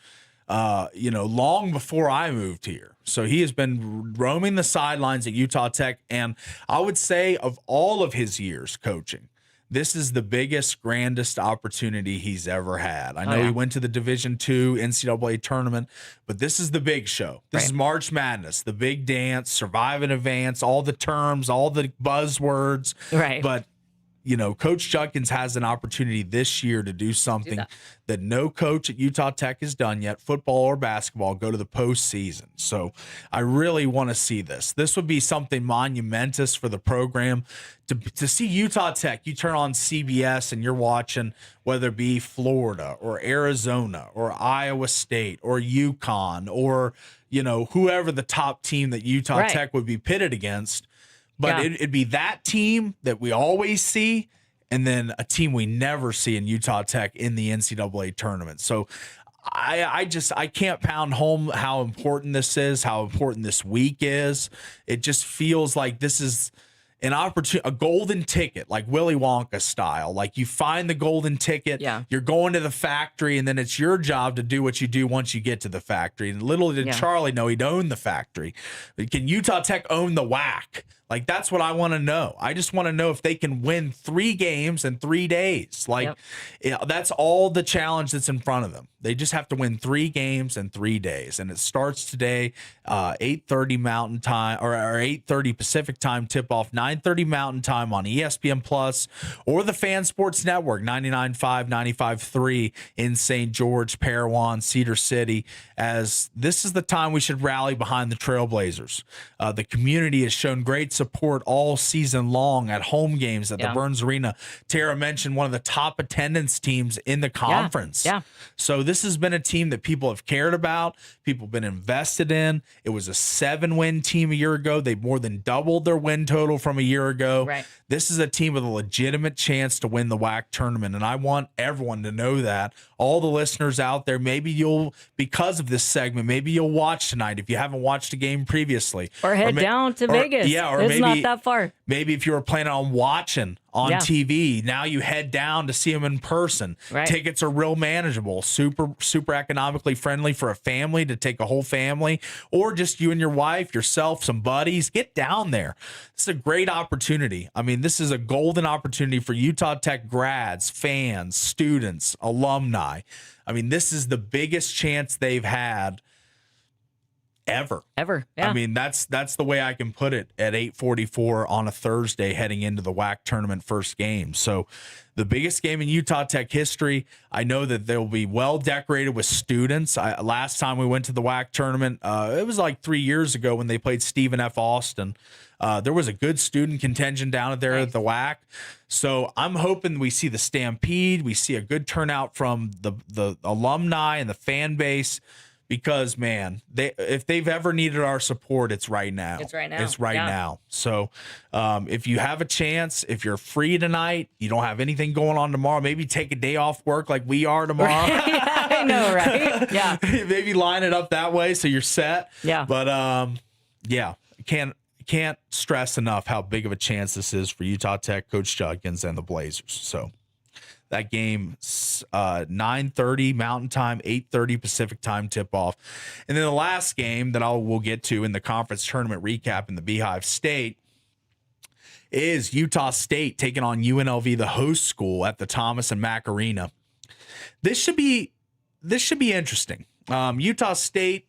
long before I moved here. So he has been roaming the sidelines at Utah Tech. And I would say of all of his years coaching, this is the biggest, grandest opportunity he's ever had. I know he went to the Division II NCAA tournament, but this is the big show. This is March Madness, the big dance, survive and advance, all the terms, all the buzzwords. Right. But, Coach Judkins has an opportunity this year to do something that no coach at Utah Tech has done yet, football or basketball, go to the postseason. So I really want to see this. This would be something monumentous for the program. To see Utah Tech, you turn on CBS and you're watching, whether it be Florida or Arizona or Iowa State or UConn or, whoever the top team that Utah Tech would be pitted against. But it'd be that team that we always see, and then a team we never see in Utah Tech in the NCAA tournament. So I can't pound home how important this is, how important this week is. It just feels like this is an opportunity, a golden ticket, like Willy Wonka style. Like you find the golden ticket, you're going to the factory, and then it's your job to do what you do once you get to the factory. And little did Charlie know he'd own the factory. Can Utah Tech own the WAC? Like, that's what I want to know. I just want to know if they can win 3 games in 3 days. Like, that's all the challenge that's in front of them. They just have to win 3 games in 3 days. And it starts today, 8:30 Mountain Time, or 8:30 Pacific Time tip-off, 9:30 Mountain Time on ESPN Plus or the Fan Sports Network, 99.5, 95.3 in St. George, Parowan, Cedar City, as this is the time we should rally behind the Trailblazers. The community has shown great support all season long at home games at the Burns Arena. Tara mentioned one of the top attendance teams in the conference. So this has been a team that people have cared about, people have been invested in. It was a 7-win team a year ago. They more than doubled their win total from a year ago. This is a team with a legitimate chance to win the WAC tournament, and I want everyone to know that. All the listeners out there, maybe you'll, because of this segment, maybe you'll watch tonight if you haven't watched a game previously. Or head down to Vegas. Or it's maybe not that far. Maybe if you were planning on watching on TV, now you head down to see them in person. Tickets are real manageable, super economically friendly for a family to take a whole family, or just you and your wife, yourself, some buddies. Get down there. It's a great opportunity. I mean, this is a golden opportunity for Utah Tech grads, fans, students, alumni. I mean, this is the biggest chance they've had ever. I mean, that's the way I can put it at 8:44 on a Thursday heading into the WAC tournament first game. So the biggest game in Utah Tech history. I know that they'll be well decorated with students. Last time we went to the WAC tournament, it was like 3 years ago when they played Stephen F. Austin. There was a good student contingent down there at the WAC. So I'm hoping we see the Stampede. We see a good turnout from the alumni and the fan base. because, man, if they've ever needed our support, it's right now. It's right now. It's right now. So if you have a chance, if you're free tonight, you don't have anything going on tomorrow, maybe take a day off work like we are tomorrow. I know, right? Yeah. Maybe line it up that way so you're set. Yeah. But, yeah, can't stress enough how big of a chance this is for Utah Tech, Coach Judkins, and the Blazers. So that game, 9:30 Mountain Time, 8:30 Pacific Time tip-off. And then the last game that we'll get to in the conference tournament recap in the Beehive State is Utah State taking on UNLV, the host school, at the Thomas and Mack Arena. This should be interesting. Utah State,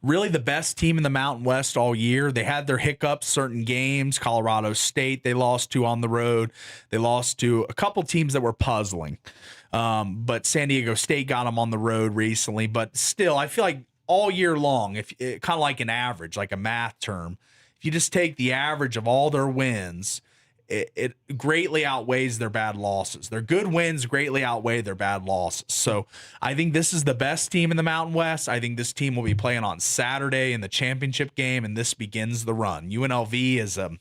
really the best team in the Mountain West all year. They had their hiccups, certain games. Colorado State, they lost to on the road. They lost to a couple teams that were puzzling. But San Diego State got them on the road recently. But still, I feel like all year long, kind of like an average, like a math term, if you just take the average of all their wins, it greatly outweighs their bad losses. Their good wins greatly outweigh their bad losses. So I think this is the best team in the Mountain West. I think this team will be playing on Saturday in the championship game, and this begins the run. UNLV is a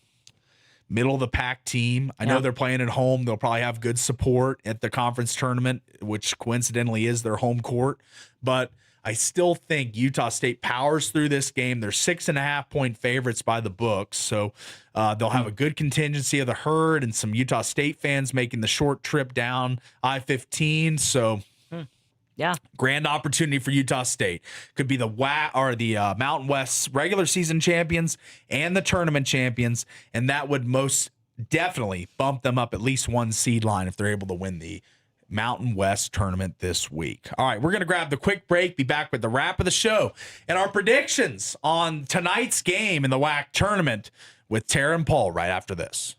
middle-of-the-pack team. I know they're playing at home. They'll probably have good support at the conference tournament, which coincidentally is their home court. But I still think Utah State powers through this game. They're 6.5-point favorites by the books, so they'll have a good contingency of the herd and some Utah State fans making the short trip down I-15. So, grand opportunity for Utah State. Could be the Mountain West regular season champions and the tournament champions, and that would most definitely bump them up at least one seed line if they're able to win the Mountain West tournament this week. All right, we're going to grab the quick break, be back with the wrap of the show and our predictions on tonight's game in the WAC tournament with Tara and Paul right after this.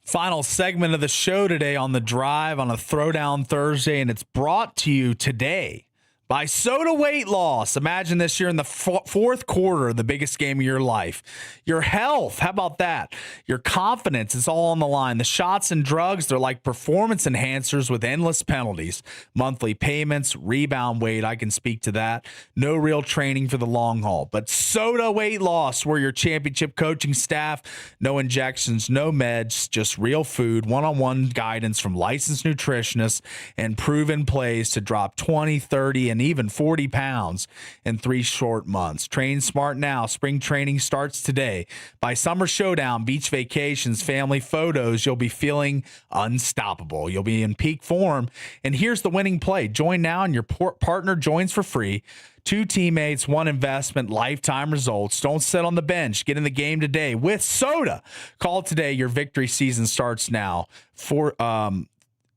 Final segment of the show today on The Drive on a Throwdown Thursday, and it's brought to you today by Soda Weight Loss. Imagine this year in the fourth quarter, the biggest game of your life. Your health, how about that? Your confidence is all on the line. The shots and drugs, they're like performance enhancers with endless penalties. Monthly payments, rebound weight, I can speak to that. No real training for the long haul. But Soda Weight Loss, we're your championship coaching staff. No injections, no meds, just real food, one-on-one guidance from licensed nutritionists and proven plays to drop 20, 30, and even 40 pounds in 3 short months. Train smart now. Spring training starts today. By Summer Showdown, beach vacations, family photos, you'll be feeling unstoppable. You'll be in peak form. And here's the winning play. Join now and your partner joins for free. 2 teammates, 1 investment, lifetime results. Don't sit on the bench. Get in the game today with Soda. Call today. Your victory season starts now.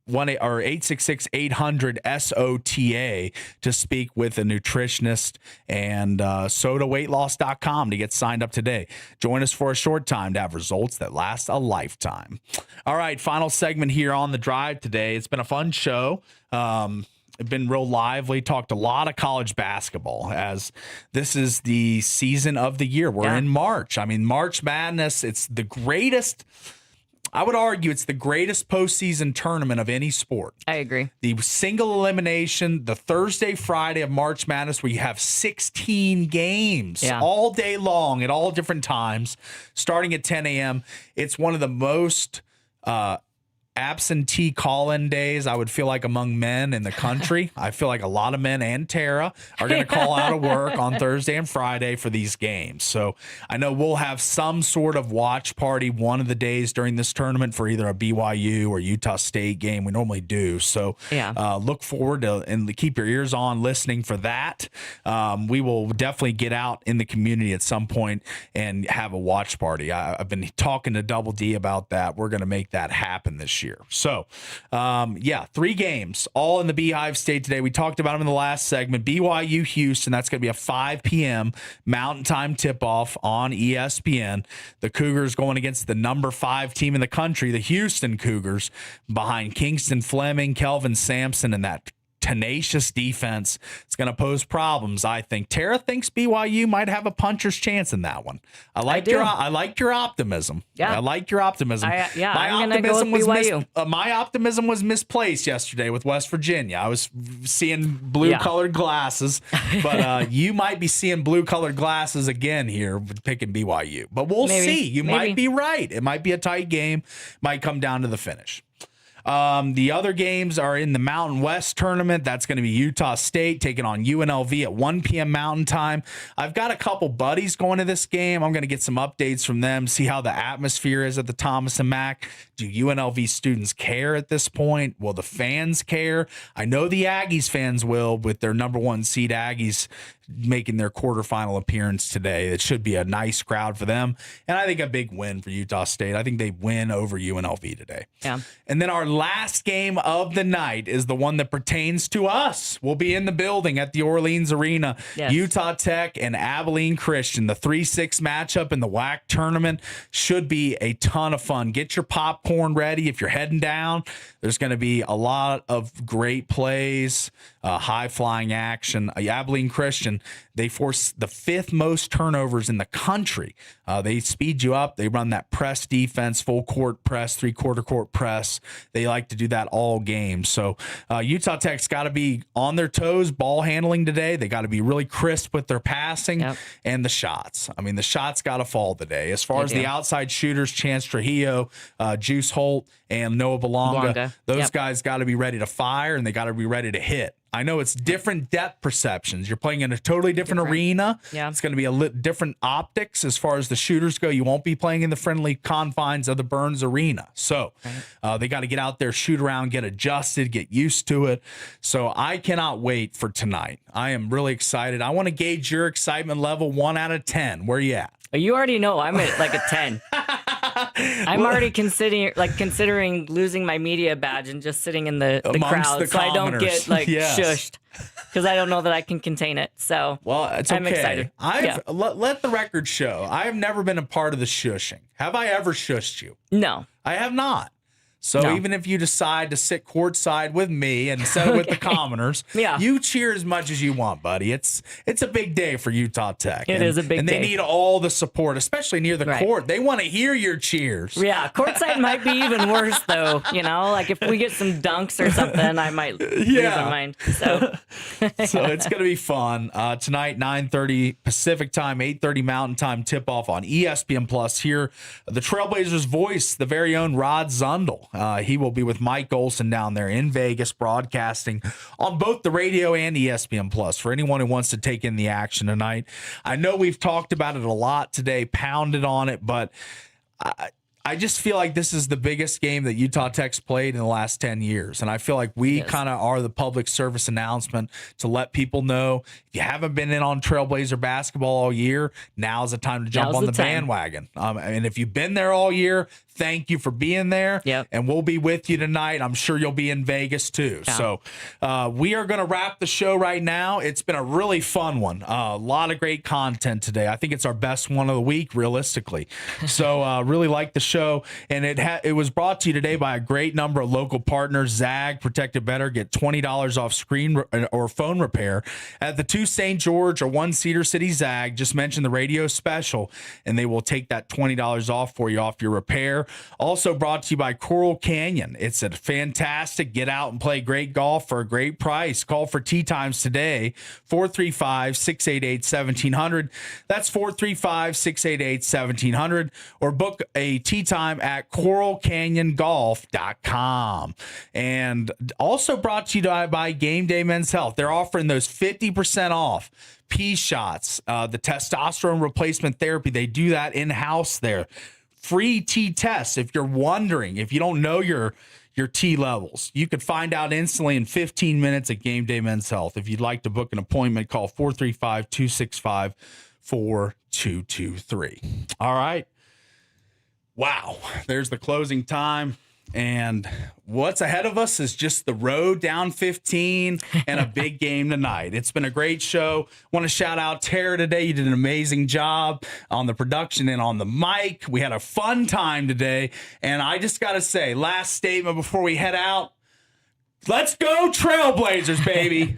866-800-SOTA to speak with a nutritionist, and sodaweightloss.com to get signed up today. Join us for a short time to have results that last a lifetime. All right, final segment here on The Drive today. It's been a fun show. It's been real lively. Talked a lot of college basketball as this is the season of the year. We're in March. I mean, March Madness, it's the greatest. I would argue it's the greatest postseason tournament of any sport. I agree. The single elimination, the Thursday, Friday of March Madness, where you have 16 games all day long at all different times, starting at 10 a.m. It's one of the most absentee call-in days, I would feel like, among men in the country. I feel like a lot of men and Tara are going to call out of work on Thursday and Friday for these games. So I know we'll have some sort of watch party one of the days during this tournament for either a BYU or Utah State game. We normally do. So look forward to and keep your ears on listening for that. We will definitely get out in the community at some point and have a watch party. I've been talking to Double D about that. We're going to make that happen this year. So, 3 games, all in the Beehive State today. We talked about them in the last segment. BYU Houston, that's going to be a 5 p.m. Mountain Time tip-off on ESPN. The Cougars going against the number 5 team in the country, the Houston Cougars, behind Kingston Fleming, Kelvin Sampson, and that tenacious defense. It's going to pose problems, I think. Tara thinks BYU might have a puncher's chance in that one. I like your optimism. Yeah, I like your optimism. My optimism was misplaced yesterday with West Virginia. I was seeing blue-colored glasses, but you might be seeing blue-colored glasses again here with picking BYU. But we'll see. You might be right. It might be a tight game. Might come down to the finish. The other games are in the Mountain West tournament. That's going to be Utah State taking on UNLV at 1 p.m. Mountain Time. I've got a couple buddies going to this game. I'm going to get some updates from them, see how the atmosphere is at the Thomas and Mack. Do UNLV students care at this point? Will the fans care? I know the Aggies fans will, with their number 1 seed Aggies making their quarterfinal appearance today. It should be a nice crowd for them. And I think a big win for Utah State. I think they win over UNLV today. Yeah. And then our last game of the night is the one that pertains to us. We'll be in the building at the Orleans Arena. Yes. Utah Tech and Abilene Christian. The 3-6 matchup in the WAC tournament should be a ton of fun. Get your popcorn ready if you're heading down. There's going to be a lot of great plays, high-flying action. Abilene Christian, they force the 5th most turnovers in the country. They speed you up. They run that press defense, full court press, 3/4 court press. They like to do that all game. So Utah Tech's got to be on their toes, ball handling today. They got to be really crisp with their passing and the shots. I mean, the shots got to fall today. As far as the outside shooters, Chance Trujillo, Juice Holt, and Noah Belonga, those guys got to be ready to fire, and they got to be ready to hit. I know it's different depth perceptions. You're playing in a totally different arena. Yeah. It's going to be different optics as far as the shooters go. You won't be playing in the friendly confines of the Burns Arena. So they got to get out there, shoot around, get adjusted, get used to it. So I cannot wait for tonight. I am really excited. I want to gauge your excitement level 1 out of 10. Where are you at? You already know I'm at like a 10. I'm already considering losing my media badge and just sitting in the crowd the so I don't get shushed because I don't know that I can contain it. So it's I'm okay. excited. Let the record show. I have never been a part of the shushing. Have I ever shushed you? No, I have not. So even if you decide to sit courtside with me and sit with the commoners, you cheer as much as you want, buddy. It's a big day for Utah Tech. It is a big day. And they need all the support, especially near the court. They want to hear your cheers. Yeah, courtside might be even worse, though. Like if we get some dunks or something, I might lose my mind. So it's going to be fun. Tonight, 9:30 Pacific time, 8:30 Mountain time, tip-off on ESPN Plus. Here, the Trailblazers' voice, the very own Rod Zundel. He will be with Mike Olson down there in Vegas, broadcasting on both the radio and ESPN Plus for anyone who wants to take in the action tonight. I know we've talked about it a lot today, pounded on it, but I just feel like this is the biggest game that Utah Tech's played in the last 10 years. And I feel like we kind of are the public service announcement to let people know if you haven't been in on Trailblazer basketball all year, now's the time to jump on the bandwagon. And if you've been there all year, thank you for being there. And we'll be with you tonight. I'm sure you'll be in Vegas too. So we are going to wrap the show right now. It's been a really fun one. A lot of great content today. I think it's our best one of the week, realistically. So really like the show. And it was brought to you today by a great number of local partners. Zag, Protect It Better. Get $20 off screen or phone repair at the 2 St. George or 1 Cedar City Zag. Just mention the radio special, and they will take that $20 off for you off your repair. Also brought to you by Coral Canyon. It's a fantastic get out and play great golf for a great price. Call for tee times today, 435-688-1700. That's 435-688-1700. Or book a tee time at coralcanyongolf.com. And also brought to you by Game Day Men's Health. They're offering those 50% off P shots, the testosterone replacement therapy. They do that in-house there. Free T tests if you're wondering, if you don't know your T levels. You could find out instantly in 15 minutes at Game Day Men's Health. If you'd like to book an appointment, call 435-265-4223. All right. Wow. There's the closing time. And what's ahead of us is just the road down 15 and a big game tonight. It's been a great show. Want to shout out Tara today. You did an amazing job on the production and on the mic. We had a fun time today. And I just got to say, last statement before we head out, let's go Trailblazers, baby.